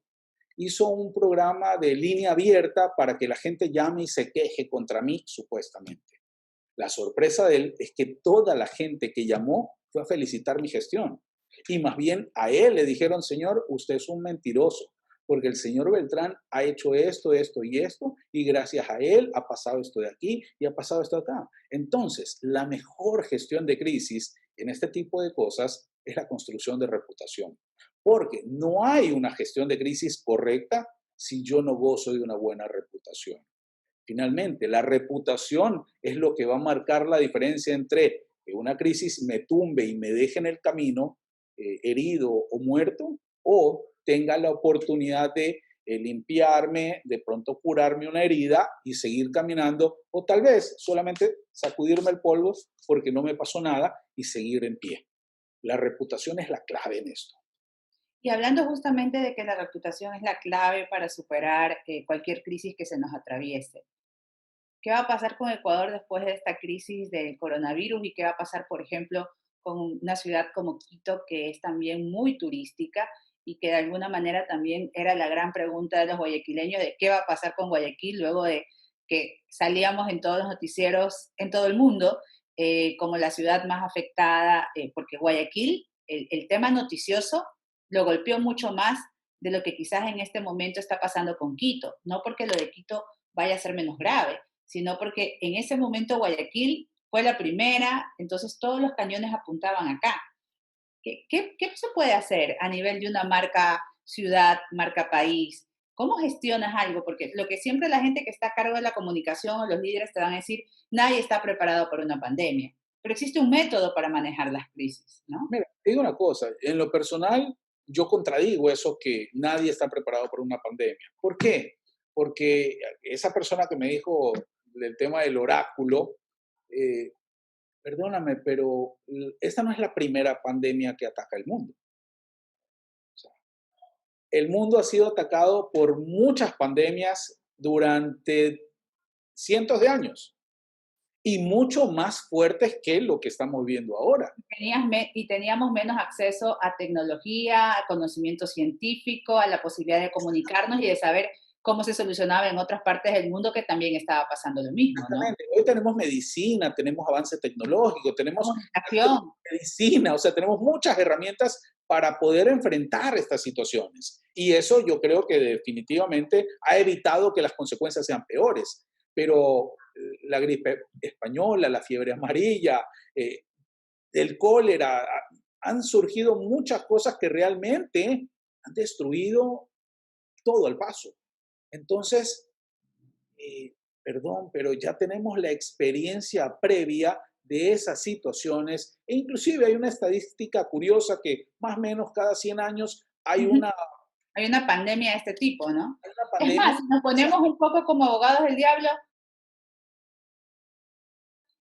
hizo un programa de línea abierta para que la gente llame y se queje contra mí, supuestamente. La sorpresa de él es que toda la gente que llamó fue a felicitar mi gestión. Y más bien a él le dijeron, señor, usted es un mentiroso, porque el señor Beltrán ha hecho esto, esto y esto, y gracias a él ha pasado esto de aquí y ha pasado esto de acá. Entonces, la mejor gestión de crisis en este tipo de cosas es la construcción de reputación, porque no hay una gestión de crisis correcta si yo no gozo de una buena reputación. Finalmente, la reputación es lo que va a marcar la diferencia entre que una crisis me tumbe y me deje en el camino, herido o muerto, o tenga la oportunidad de limpiarme, de pronto curarme una herida y seguir caminando, o tal vez solamente sacudirme el polvo porque no me pasó nada y seguir en pie. La reputación es la clave en esto. Y hablando justamente de que la reputación es la clave para superar cualquier crisis que se nos atraviese. ¿Qué va a pasar con Ecuador después de esta crisis del coronavirus y qué va a pasar, por ejemplo, con una ciudad como Quito, que es también muy turística y que de alguna manera también era la gran pregunta de los guayaquileños de qué va a pasar con Guayaquil luego de que salíamos en todos los noticieros en todo el mundo como la ciudad más afectada, porque Guayaquil, el tema noticioso, lo golpeó mucho más de lo que quizás en este momento está pasando con Quito, no porque lo de Quito vaya a ser menos grave, sino porque en ese momento Guayaquil fue la primera, entonces todos los cañones apuntaban acá. ¿Qué se puede hacer a nivel de una marca ciudad, marca país? ¿Cómo gestionas algo? Porque lo que siempre la gente que está a cargo de la comunicación o los líderes te van a decir, nadie está preparado para una pandemia, pero existe un método para manejar las crisis, ¿no? Mira, te digo una cosa, en lo personal yo contradigo eso que nadie está preparado para una pandemia. ¿Por qué? Porque esa persona que me dijo del tema del oráculo, eh, perdóname, pero esta no es la primera pandemia que ataca el mundo. O sea, el mundo ha sido atacado por muchas pandemias durante cientos de años y mucho más fuertes que lo que estamos viendo ahora. Y teníamos menos acceso a tecnología, a conocimiento científico, a la posibilidad de comunicarnos y de saber cómo se solucionaba en otras partes del mundo que también estaba pasando lo mismo, ¿no? Exactamente. Hoy tenemos medicina, tenemos avance tecnológico, tenemos Comunicación. medicina, o sea, tenemos muchas herramientas para poder enfrentar estas situaciones. Y eso yo creo que definitivamente ha evitado que las consecuencias sean peores. Pero la gripe española, la fiebre amarilla, el cólera, han surgido muchas cosas que realmente han destruido todo al paso. Entonces, perdón, pero ya tenemos la experiencia previa de esas situaciones e inclusive hay una estadística curiosa que más o menos cada 100 años hay Ujú. una, Hay una pandemia de este tipo, ¿no? hay una Es pandemia. más, si nos ponemos un poco como abogados del diablo,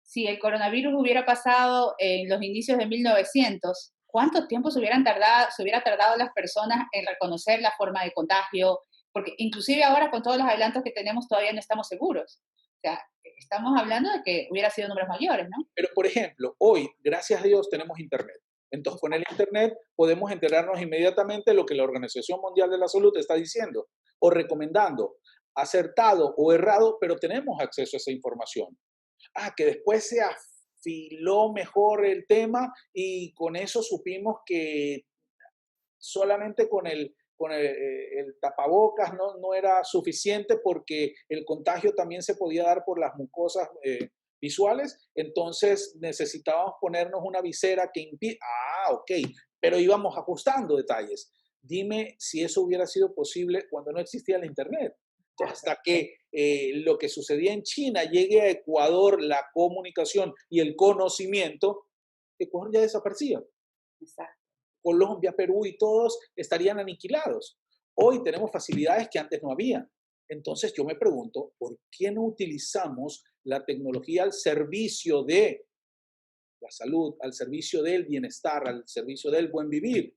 si el coronavirus hubiera pasado en los inicios de 1900, ¿cuánto tiempo se hubiera tardado las personas en reconocer la forma de contagio? Porque inclusive ahora con todos los adelantos que tenemos todavía no estamos seguros. O sea, estamos hablando de que hubiera sido números mayores, ¿no? Pero, por ejemplo, hoy, gracias a Dios, tenemos Internet. Entonces, con el Internet podemos enterarnos inmediatamente de lo que la Organización Mundial de la Salud está diciendo o recomendando, acertado o errado, pero tenemos acceso a esa información. Que después se afiló mejor el tema y con eso supimos que solamente con el tapabocas no era suficiente porque el contagio también se podía dar por las mucosas visuales, entonces necesitábamos ponernos una visera que impide. Ok, pero íbamos ajustando detalles. Dime si eso hubiera sido posible cuando no existía el Internet. Hasta que lo que sucedía en China llegue a Ecuador, la comunicación y el conocimiento, Ecuador ya desaparecía. Exacto. Colombia, Perú y todos estarían aniquilados. Hoy tenemos facilidades que antes no había. Entonces yo me pregunto, ¿por qué no utilizamos la tecnología al servicio de la salud, al servicio del bienestar, al servicio del buen vivir?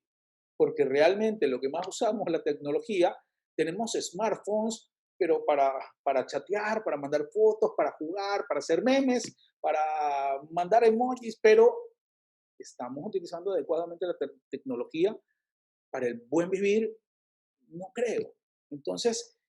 porque realmente lo que más usamos es la tecnología. Tenemos smartphones, pero para chatear, para mandar fotos, para jugar, para hacer memes, para mandar emojis, pero ¿estamos utilizando adecuadamente la tecnología para el buen vivir? No creo. Entonces,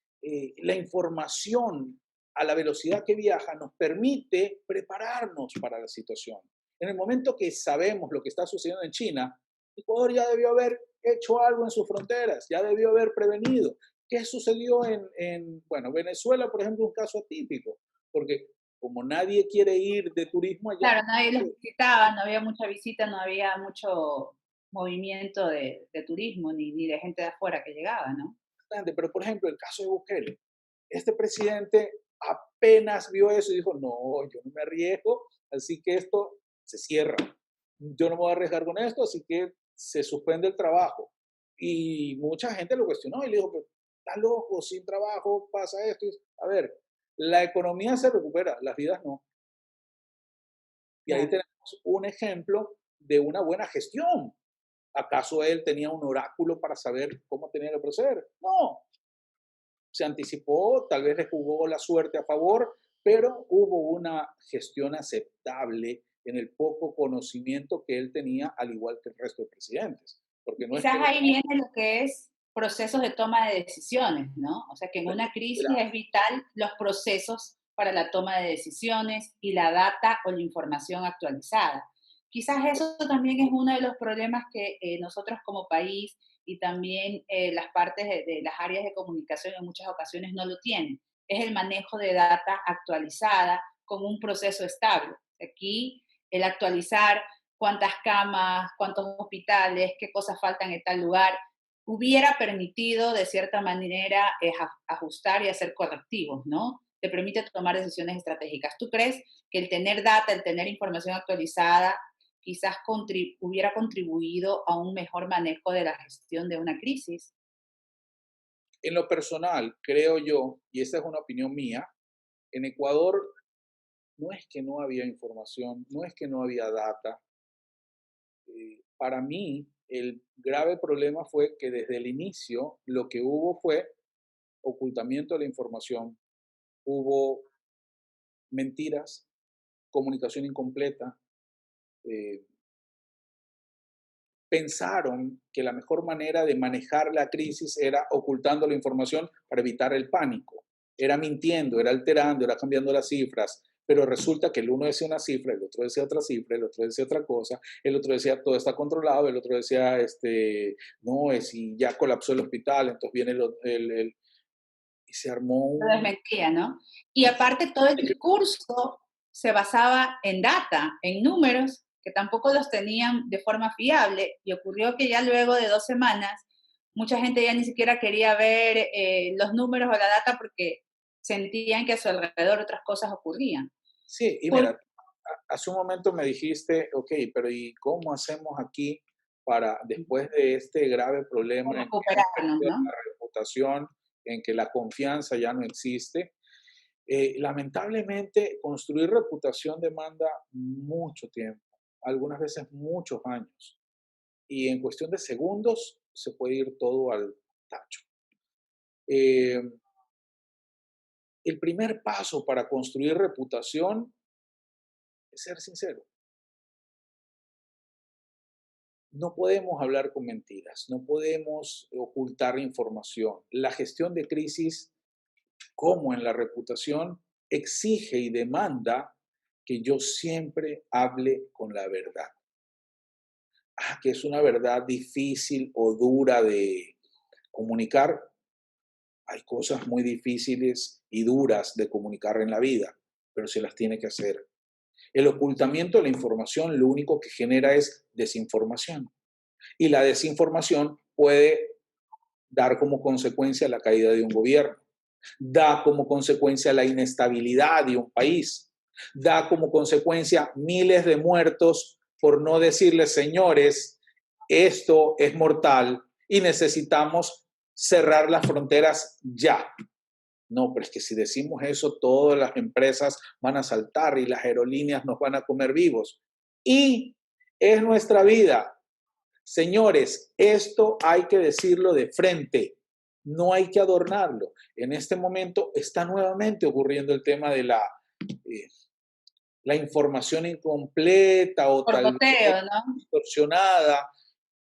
la información a la velocidad que viaja nos permite prepararnos para la situación. En el momento que sabemos lo que está sucediendo en China, Ecuador ya debió haber hecho algo en sus fronteras, ya debió haber prevenido. ¿Qué sucedió bueno, Venezuela, por ejemplo, un caso atípico, porque como nadie quiere ir de turismo allá, Claro, nadie los visitaba, no había mucha visita, no había mucho movimiento de turismo ni de gente de afuera que llegaba, ¿no? pero por ejemplo, el caso de Bukele, este presidente apenas vio eso y dijo, no, yo no me arriesgo, así que esto se cierra. Yo no me voy a arriesgar con esto, así que se suspende el trabajo. Y mucha gente lo cuestionó y le dijo, pero está loco, sin trabajo pasa esto. A ver, la economía se recupera, las vidas no. Y ahí Claro. tenemos un ejemplo de una buena gestión. ¿Acaso él tenía un oráculo para saber cómo tenía que proceder? No, se anticipó, tal vez le jugó la suerte a favor, pero hubo una gestión aceptable en el poco conocimiento que él tenía, al igual que el resto de presidentes. Porque no es Quizás que... ahí viene lo que es procesos de toma de decisiones, ¿no? O sea, que en una crisis Mira, es vital los procesos para la toma de decisiones y la data o la información actualizada. Quizás eso también es uno de los problemas que nosotros como país y también las partes de las áreas de comunicación en muchas ocasiones no lo tienen. Es el manejo de data actualizada con un proceso estable. Aquí el actualizar cuántas camas, cuántos hospitales, qué cosas faltan en tal lugar, hubiera permitido de cierta manera ajustar y hacer correctivos, ¿no? Te permite tomar decisiones estratégicas. ¿Tú crees que el tener data, el tener información actualizada, quizás hubiera contribuido a un mejor manejo de la gestión de una crisis? en lo personal, creo yo, y esta es una opinión mía, en Ecuador no es que no había información, no es que no había data. Para mí, el grave problema fue que desde el inicio lo que hubo fue ocultamiento de la información, hubo mentiras, comunicación incompleta. eh, Pensaron que la mejor manera de manejar la crisis era ocultando la información para evitar el pánico. Era mintiendo, era alterando, era cambiando las cifras, pero resulta que el uno decía una cifra, el otro decía otra cifra, el otro decía otra cosa, el otro decía todo está controlado, el otro decía, no, es si ya colapsó el hospital, entonces viene y se armó Lo un... desmentía, ¿no? Y aparte todo el discurso se basaba en data, en números, que tampoco los tenían de forma fiable, y ocurrió que ya luego de 2 semanas, mucha gente ya ni siquiera quería ver los números o la data porque sentían que a su alrededor otras cosas ocurrían. Sí, y Por mira, hace un momento me dijiste, ok, pero ¿y cómo hacemos aquí para, después de este grave problema en que hemos recuperarnos, perdido ¿no? la reputación, en que la confianza ya no existe? Lamentablemente, construir reputación demanda mucho tiempo, algunas veces muchos años, y en cuestión de segundos se puede ir todo al tacho. Eh, el primer paso para construir reputación es ser sincero. No podemos hablar con mentiras, no podemos ocultar información. La gestión de crisis, como en la reputación, exige y demanda que yo siempre hable con la verdad. Que es una verdad difícil o dura de comunicar. Hay cosas muy difíciles y duras de comunicar en la vida, pero se las tiene que hacer. El ocultamiento de la información lo único que genera es desinformación. Y la desinformación puede dar como consecuencia la caída de un gobierno, da como consecuencia la inestabilidad de un país, da como consecuencia miles de muertos por no decirles, señores, esto es mortal y necesitamos cerrar las fronteras ya. No, pero es que si decimos eso, todas las empresas van a saltar y las aerolíneas nos van a comer vivos. Y es nuestra vida. Señores, esto hay que decirlo de frente, no hay que adornarlo. En este momento está nuevamente ocurriendo el tema de la información incompleta o Por tal vez goteo, ¿no? distorsionada.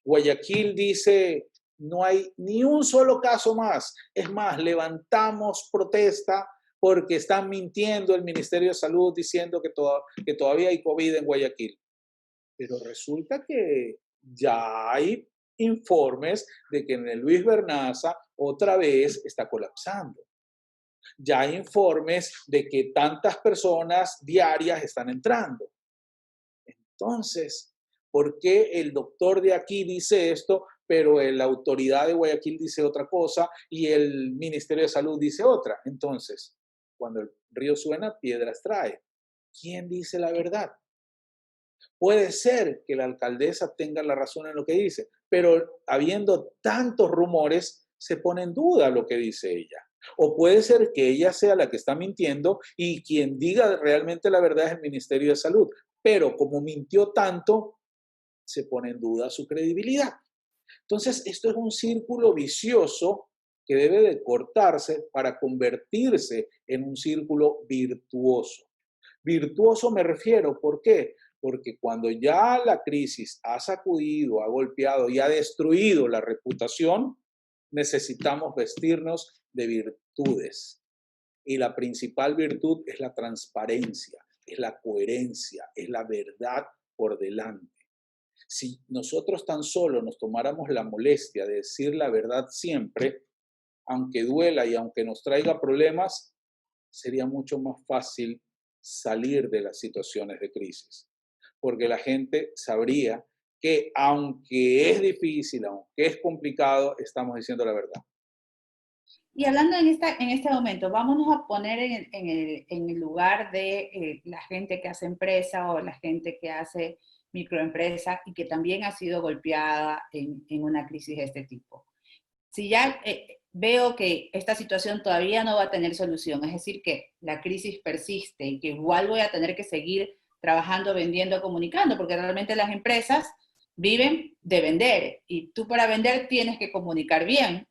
Guayaquil dice, no hay ni un solo caso más. Es más, levantamos protesta porque están mintiendo el Ministerio de Salud diciendo que todavía hay COVID en Guayaquil. Pero resulta que ya hay informes de que en el Luis Bernaza otra vez está colapsando. Ya hay informes de que tantas personas diarias están entrando. Entonces, ¿por qué el doctor de aquí dice esto, pero la autoridad de Guayaquil dice otra cosa y el Ministerio de Salud dice otra? Entonces, cuando el río suena, piedras trae. ¿Quién dice la verdad? Puede ser que la alcaldesa tenga la razón en lo que dice, pero habiendo tantos rumores, se pone en duda lo que dice ella. O puede ser que ella sea la que está mintiendo y quien diga realmente la verdad es el Ministerio de Salud. Pero como mintió tanto, se pone en duda su credibilidad. Entonces, esto es un círculo vicioso que debe de cortarse para convertirse en un círculo virtuoso. Virtuoso me refiero, ¿por qué? Porque cuando ya la crisis ha sacudido, ha golpeado y ha destruido la reputación, necesitamos vestirnos de virtudes. Y la principal virtud es la transparencia, es la coherencia, es la verdad por delante. Si nosotros tan solo nos tomáramos la molestia de decir la verdad siempre, aunque duela y aunque nos traiga problemas, sería mucho más fácil salir de las situaciones de crisis, porque la gente sabría que aunque es difícil, aunque es complicado, estamos diciendo la verdad. Y hablando en este momento, vámonos a poner en el lugar de la gente que hace empresa o la gente que hace microempresa y que también ha sido golpeada en una crisis de este tipo. Si ya veo que esta situación todavía no va a tener solución, es decir, que la crisis persiste y que igual voy a tener que seguir trabajando, vendiendo, comunicando, porque realmente las empresas viven de vender y tú para vender tienes que comunicar bien,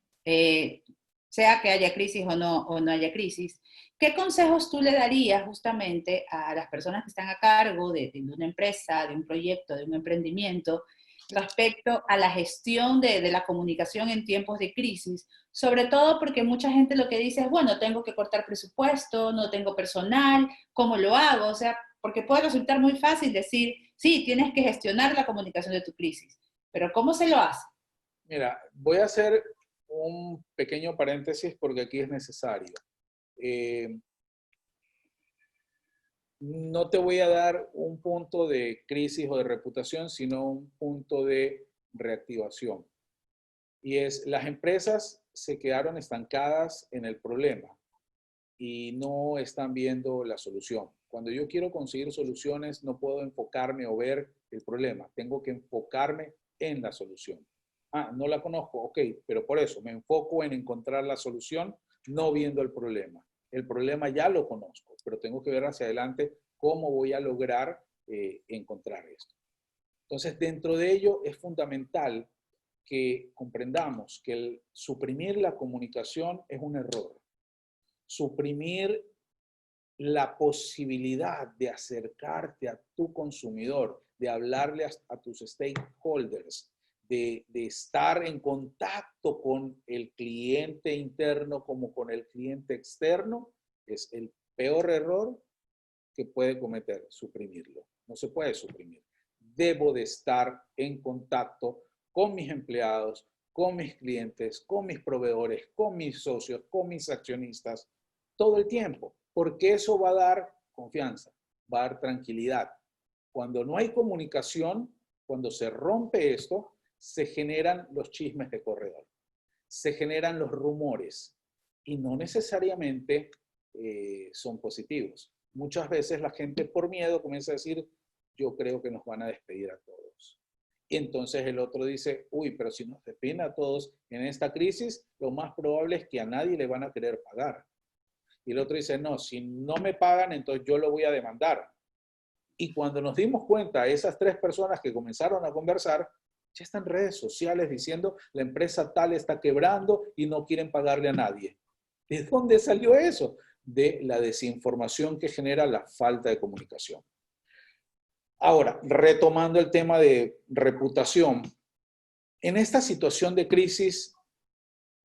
sea que haya crisis o no haya crisis. ¿Qué consejos tú le darías justamente a las personas que están a cargo de una empresa, de un proyecto, de un emprendimiento, respecto a la gestión de la comunicación en tiempos de crisis? Sobre todo porque mucha gente lo que dice es, bueno, tengo que cortar presupuesto, no tengo personal, ¿cómo lo hago? O sea, porque puede resultar muy fácil decir, sí, tienes que gestionar la comunicación de tu crisis, pero ¿cómo se lo hace? Mira, voy a hacer un pequeño paréntesis porque aquí es necesario. Eh, no te voy a dar un punto de crisis o de reputación, sino un punto de reactivación. Y es, las empresas se quedaron estancadas en el problema y no están viendo la solución. Cuando yo quiero conseguir soluciones, no puedo enfocarme o ver el problema. Tengo que enfocarme en la solución. Ah, no la conozco, ok, pero por eso me enfoco en encontrar la solución, no viendo el problema. El problema ya lo conozco, pero tengo que ver hacia adelante cómo voy a lograr encontrar esto. Entonces, dentro de ello es fundamental que comprendamos que el suprimir la comunicación es un error. Suprimir la posibilidad de acercarte a tu consumidor, de hablarle a tus stakeholders, de estar en contacto con el cliente interno como con el cliente externo, es el peor error que puede cometer, suprimirlo. No se puede suprimir. Debo de estar en contacto con mis empleados, con mis clientes, con mis proveedores, con mis socios, con mis accionistas, todo el tiempo, porque eso va a dar confianza, va a dar tranquilidad. Cuando no hay comunicación, cuando se rompe esto, se generan los chismes de corredor, se generan los rumores y no necesariamente son positivos. Muchas veces la gente por miedo comienza a decir, yo creo que nos van a despedir a todos. Y entonces el otro dice, uy, pero si nos despiden a todos en esta crisis, lo más probable es que a nadie le van a querer pagar. Y el otro dice, no, si no me pagan, entonces yo lo voy a demandar. Y cuando nos dimos cuenta, esas tres personas que comenzaron a conversar, Ya está en redes sociales diciendo la empresa tal está quebrando y no quieren pagarle a nadie. ¿De dónde salió eso? De la desinformación que genera la falta de comunicación. Ahora, retomando el tema de reputación, en esta situación de crisis,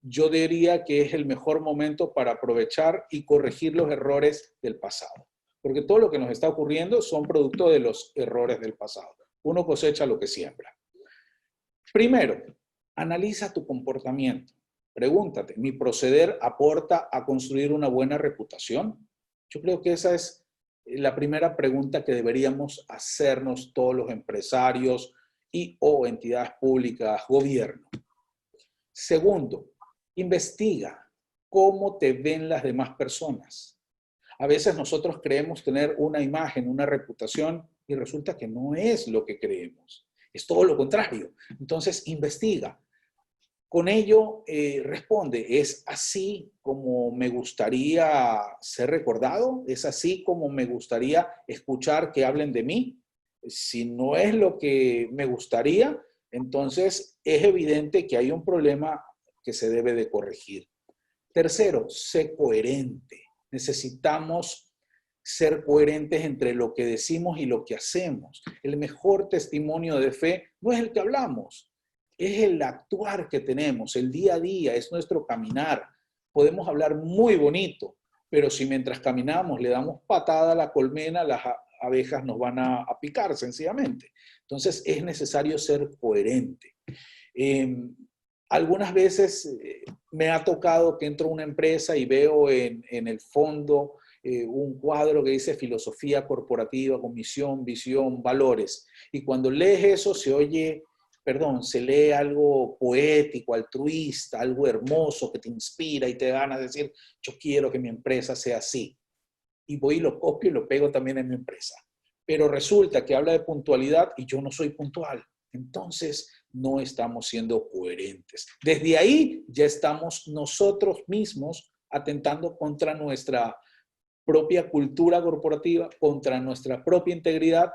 yo diría que es el mejor momento para aprovechar y corregir los errores del pasado. Porque todo lo que nos está ocurriendo son producto de los errores del pasado. Uno cosecha lo que siembra. Primero, analiza tu comportamiento. Pregúntate, ¿mi proceder aporta a construir una buena reputación? Yo creo que esa es la primera pregunta que deberíamos hacernos todos los empresarios y o entidades públicas, gobierno. Segundo, investiga cómo te ven las demás personas. A veces nosotros creemos tener una imagen, una reputación, y resulta que no es lo que creemos. Es todo lo contrario. Entonces, investiga. Con ello, responde, ¿es así como me gustaría ser recordado? ¿Es así como me gustaría escuchar que hablen de mí? Si no es lo que me gustaría, entonces es evidente que hay un problema que se debe de corregir. Tercero, sé coherente. Necesitamos ser coherentes entre lo que decimos y lo que hacemos. El mejor testimonio de fe no es el que hablamos, es el actuar que tenemos, el día a día, es nuestro caminar. Podemos hablar muy bonito, pero si mientras caminamos le damos patada a la colmena, las abejas nos van a picar sencillamente. Entonces es necesario ser coherente. Algunas veces me ha tocado que entro a una empresa y veo en el fondo un cuadro que dice filosofía corporativa con misión, visión, valores. Y cuando lees eso se lee algo poético, altruista, algo hermoso que te inspira y te dan a decir, yo quiero que mi empresa sea así. Y voy y lo copio y lo pego también en mi empresa. Pero resulta que habla de puntualidad y yo no soy puntual. Entonces, no estamos siendo coherentes. Desde ahí ya estamos nosotros mismos atentando contra nuestra propia cultura corporativa, contra nuestra propia integridad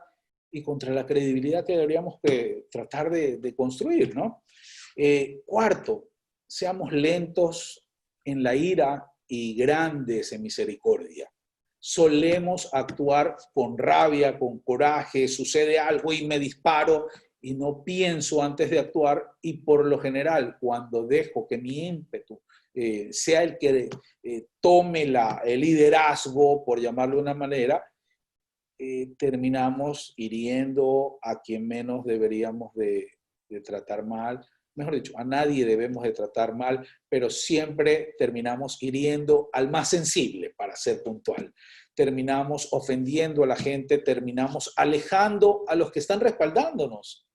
y contra la credibilidad que deberíamos tratar de construir, ¿no? Cuarto, seamos lentos en la ira y grandes en misericordia. Solemos actuar con rabia, con coraje, sucede algo y me disparo y no pienso antes de actuar, y por lo general cuando dejo que mi ímpetu sea el que tome el liderazgo, por llamarlo de una manera, terminamos hiriendo a quien menos deberíamos de tratar mal. Mejor dicho, a nadie debemos de tratar mal, pero siempre terminamos hiriendo al más sensible, para ser puntual. Terminamos ofendiendo a la gente, terminamos alejando a los que están respaldándonos.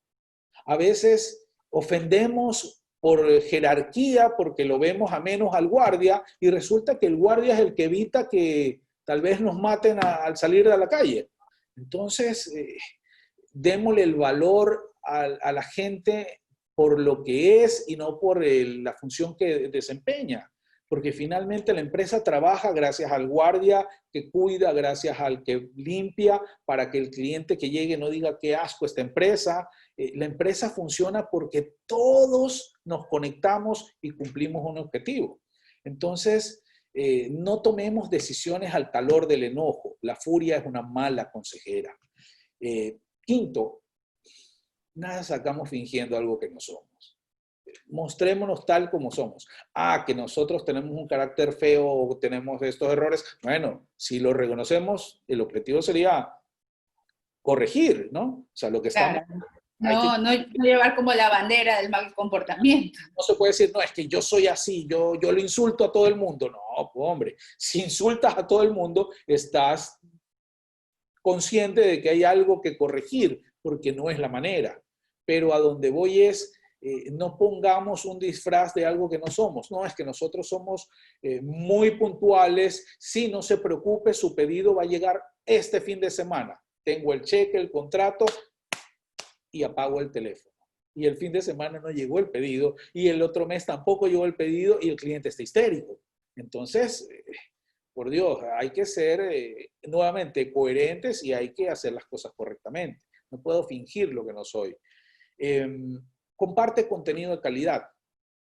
A veces ofendemos por jerarquía, porque lo vemos a menos al guardia, y resulta que el guardia es el que evita que tal vez nos maten al salir de la calle. Entonces, démosle el valor a la gente por lo que es y no por la función que desempeña. Porque finalmente la empresa trabaja gracias al guardia que cuida, gracias al que limpia, para que el cliente que llegue no diga qué asco esta empresa. La empresa funciona porque todos nos conectamos y cumplimos un objetivo. Entonces, no tomemos decisiones al calor del enojo. La furia es una mala consejera. Quinto, nada sacamos fingiendo algo que no somos. Mostrémonos tal como somos. Que nosotros tenemos un carácter feo o tenemos estos errores. Bueno, si lo reconocemos, el objetivo sería corregir, ¿no? O sea, lo que estamos... Claro. No llevar como la bandera del mal comportamiento. No se puede decir, no, es que yo soy así, yo lo insulto a todo el mundo. No, pues, hombre, si insultas a todo el mundo, estás consciente de que hay algo que corregir, porque no es la manera. Pero a donde voy es, no pongamos un disfraz de algo que no somos. No, es que nosotros somos muy puntuales. Sí, no se preocupe, su pedido va a llegar este fin de semana. Tengo el cheque, el contrato y apago el teléfono. Y el fin de semana no llegó el pedido y el otro mes tampoco llegó el pedido y el cliente está histérico. Entonces, por Dios, hay que ser nuevamente coherentes y hay que hacer las cosas correctamente. No puedo fingir lo que no soy. Comparte contenido de calidad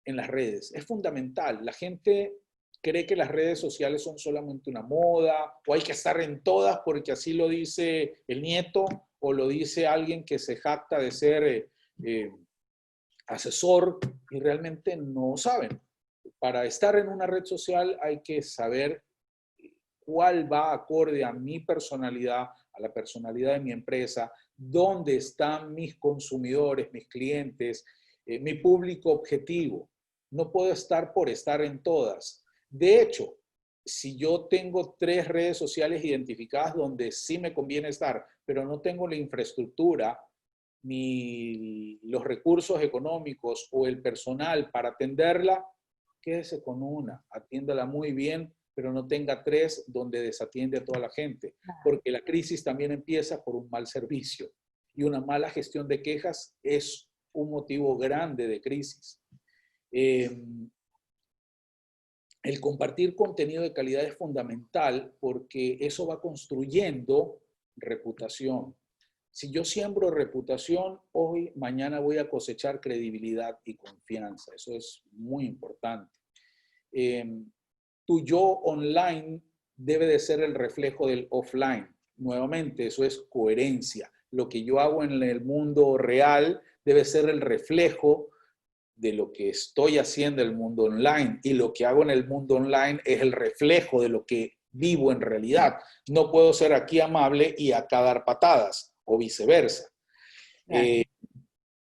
en las redes. Es fundamental. La gente cree que las redes sociales son solamente una moda o hay que estar en todas porque así lo dice el nieto o lo dice alguien que se jacta de ser asesor y realmente no saben. Para estar en una red social hay que saber cuál va acorde a mi personalidad, a la personalidad de mi empresa, dónde están mis consumidores, mis clientes, mi público objetivo. No puedo estar por estar en todas. De hecho, si yo tengo 3 redes sociales identificadas donde sí me conviene estar, pero no tengo la infraestructura, ni los recursos económicos o el personal para atenderla, quédese con una, atiéndala muy bien, pero no tenga 3 donde desatiende a toda la gente, porque la crisis también empieza por un mal servicio y una mala gestión de quejas es un motivo grande de crisis. El compartir contenido de calidad es fundamental porque eso va construyendo reputación. Si yo siembro reputación, hoy, mañana voy a cosechar credibilidad y confianza. Eso es muy importante. Tu yo online debe de ser el reflejo del offline. Nuevamente, eso es coherencia. Lo que yo hago en el mundo real debe ser el reflejo de lo que estoy haciendo en el mundo online. Y lo que hago en el mundo online es el reflejo de lo que vivo en realidad. No puedo ser aquí amable y acá dar patadas, o viceversa.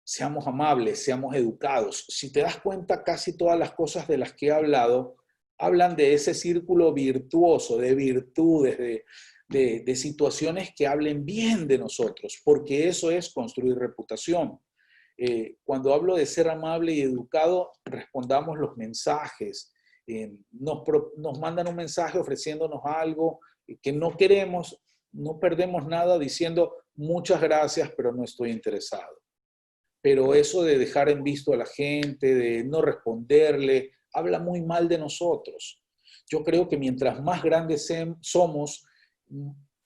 Seamos amables, seamos educados. Si te das cuenta, casi todas las cosas de las que he hablado hablan de ese círculo virtuoso, de virtudes, de situaciones que hablen bien de nosotros, porque eso es construir reputación. Cuando hablo de ser amable y educado, respondamos los mensajes. Nos mandan un mensaje ofreciéndonos algo que no queremos, no perdemos nada diciendo muchas gracias, pero no estoy interesado. Pero eso de dejar en visto a la gente, de no responderle, habla muy mal de nosotros. Yo creo que mientras más grandes somos,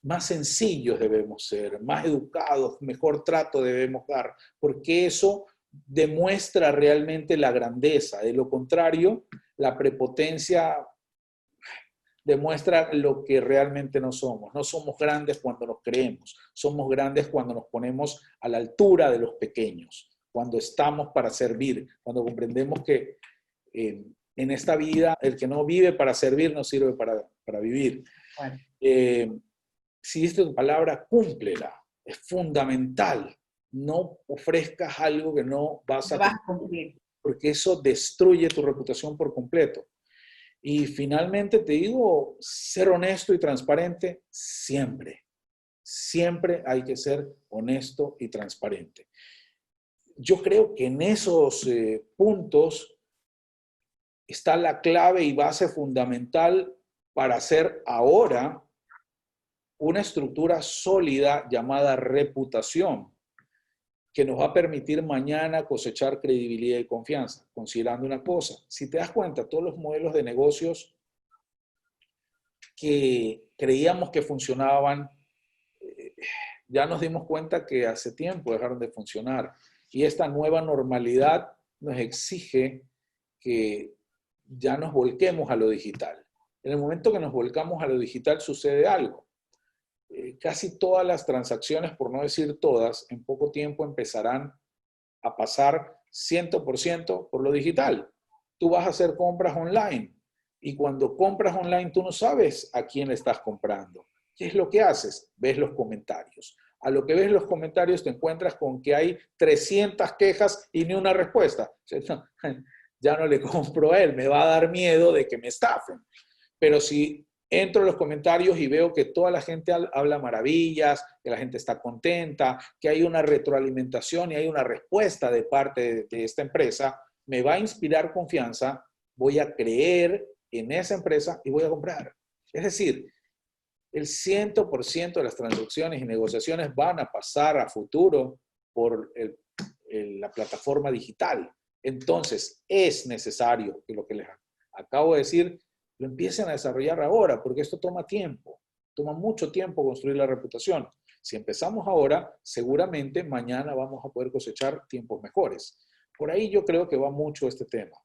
más sencillos debemos ser, más educados, mejor trato debemos dar, porque eso demuestra realmente la grandeza. De lo contrario, la prepotencia demuestra lo que realmente no somos. No somos grandes cuando nos creemos, somos grandes cuando nos ponemos a la altura de los pequeños, cuando estamos para servir, cuando comprendemos que en esta vida el que no vive para servir no sirve para vivir. Bueno. Si esta es tu palabra, cúmplela. Es fundamental. No ofrezcas algo que no vas a cumplir, porque eso destruye tu reputación por completo. Y finalmente te digo, ser honesto y transparente siempre. Siempre hay que ser honesto y transparente. Yo creo que en esos puntos está la clave y base fundamental para hacer ahora una estructura sólida llamada reputación, que nos va a permitir mañana cosechar credibilidad y confianza, considerando una cosa. Si te das cuenta, todos los modelos de negocios que creíamos que funcionaban, ya nos dimos cuenta que hace tiempo dejaron de funcionar. Y esta nueva normalidad nos exige que ya nos volquemos a lo digital. En el momento que nos volcamos a lo digital sucede algo. Casi todas las transacciones, por no decir todas, en poco tiempo empezarán a pasar 100% por lo digital. Tú vas a hacer compras online y cuando compras online tú no sabes a quién le estás comprando. ¿Qué es lo que haces? Ves los comentarios. A lo que ves los comentarios te encuentras con que hay 300 quejas y ni una respuesta. Ya no le compro a él, me va a dar miedo de que me estafen. Pero si entro en los comentarios y veo que toda la gente habla maravillas, que la gente está contenta, que hay una retroalimentación y hay una respuesta de parte de esta empresa, me va a inspirar confianza, voy a creer en esa empresa y voy a comprar. Es decir, el 100% de las transacciones y negociaciones van a pasar a futuro por la plataforma digital. Entonces, es necesario que lo que les acabo de decir lo empiecen a desarrollar ahora, porque esto toma tiempo. Toma mucho tiempo construir la reputación. Si empezamos ahora, seguramente mañana vamos a poder cosechar tiempos mejores. Por ahí yo creo que va mucho este tema.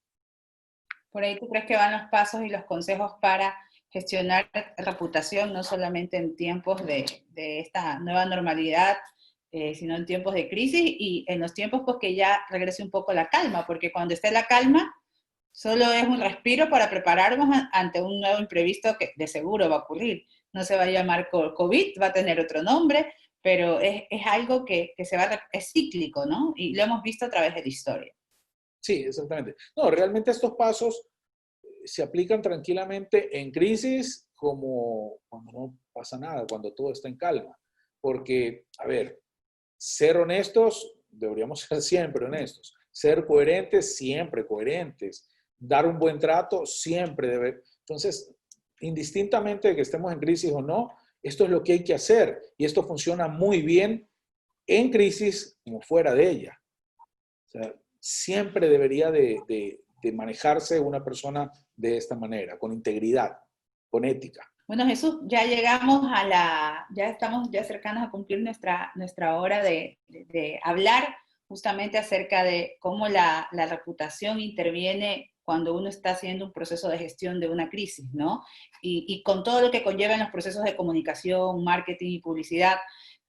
Por ahí tú crees que van los pasos y los consejos para gestionar reputación, no solamente en tiempos de esta nueva normalidad, sino en tiempos de crisis y en los tiempos pues que ya regrese un poco la calma, porque cuando esté la calma, solo es un respiro para prepararnos ante un nuevo imprevisto que de seguro va a ocurrir. No se va a llamar COVID, va a tener otro nombre, pero es algo que se va es cíclico, ¿no? Y lo hemos visto a través de la historia. Sí, exactamente. No, realmente estos pasos se aplican tranquilamente en crisis como cuando no pasa nada, cuando todo está en calma. Porque, a ver, ser honestos, deberíamos ser siempre honestos. Ser coherentes, siempre coherentes. Dar un buen trato, siempre debe. Entonces, indistintamente de que estemos en crisis o no, esto es lo que hay que hacer. Y esto funciona muy bien en crisis como fuera de ella. O sea, siempre debería de manejarse una persona de esta manera, con integridad, con ética. Bueno, Jesús, ya llegamos ya estamos ya cercanos a cumplir nuestra hora de hablar justamente acerca de cómo la reputación interviene cuando uno está haciendo un proceso de gestión de una crisis, ¿no? Y con todo lo que conlleva en los procesos de comunicación, marketing y publicidad,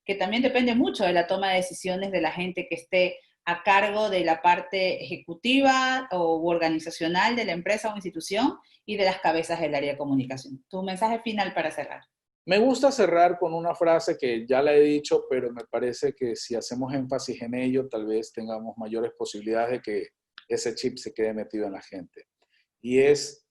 que también depende mucho de la toma de decisiones de la gente que esté a cargo de la parte ejecutiva o organizacional de la empresa o institución y de las cabezas del área de comunicación. Tu mensaje final para cerrar. Me gusta cerrar con una frase que ya la he dicho, pero me parece que si hacemos énfasis en ello, tal vez tengamos mayores posibilidades de que ese chip se quede metido en la gente. Y es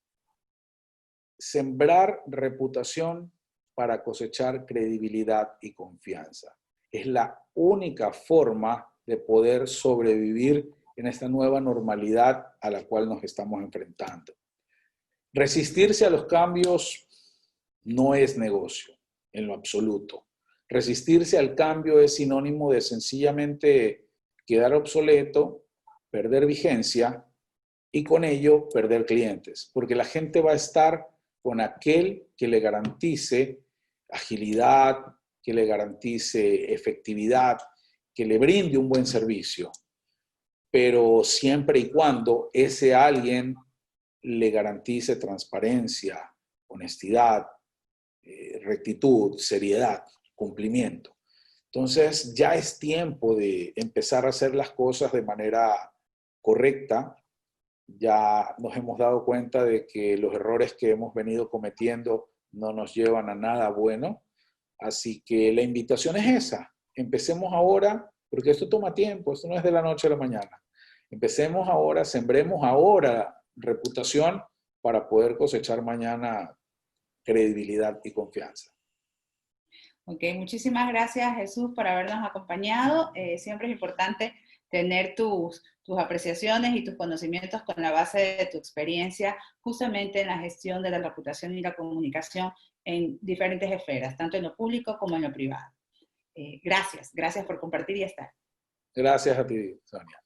sembrar reputación para cosechar credibilidad y confianza. Es la única forma de poder sobrevivir en esta nueva normalidad a la cual nos estamos enfrentando. Resistirse a los cambios no es negocio, en lo absoluto. Resistirse al cambio es sinónimo de sencillamente quedar obsoleto, perder vigencia y con ello perder clientes, porque la gente va a estar con aquel que le garantice agilidad, que le garantice efectividad, que le brinde un buen servicio, pero siempre y cuando ese alguien le garantice transparencia, honestidad, rectitud, seriedad, cumplimiento. Entonces ya es tiempo de empezar a hacer las cosas de manera correcta. Ya nos hemos dado cuenta de que los errores que hemos venido cometiendo no nos llevan a nada bueno. Así que la invitación es esa. Empecemos ahora, porque esto toma tiempo, esto no es de la noche a la mañana. Empecemos ahora, sembremos ahora reputación para poder cosechar mañana credibilidad y confianza. Ok, muchísimas gracias Jesús por habernos acompañado. Siempre es importante tener tus apreciaciones y tus conocimientos con la base de tu experiencia justamente en la gestión de la reputación y la comunicación en diferentes esferas, tanto en lo público como en lo privado. Gracias por compartir y estar. Gracias a ti, Sonia.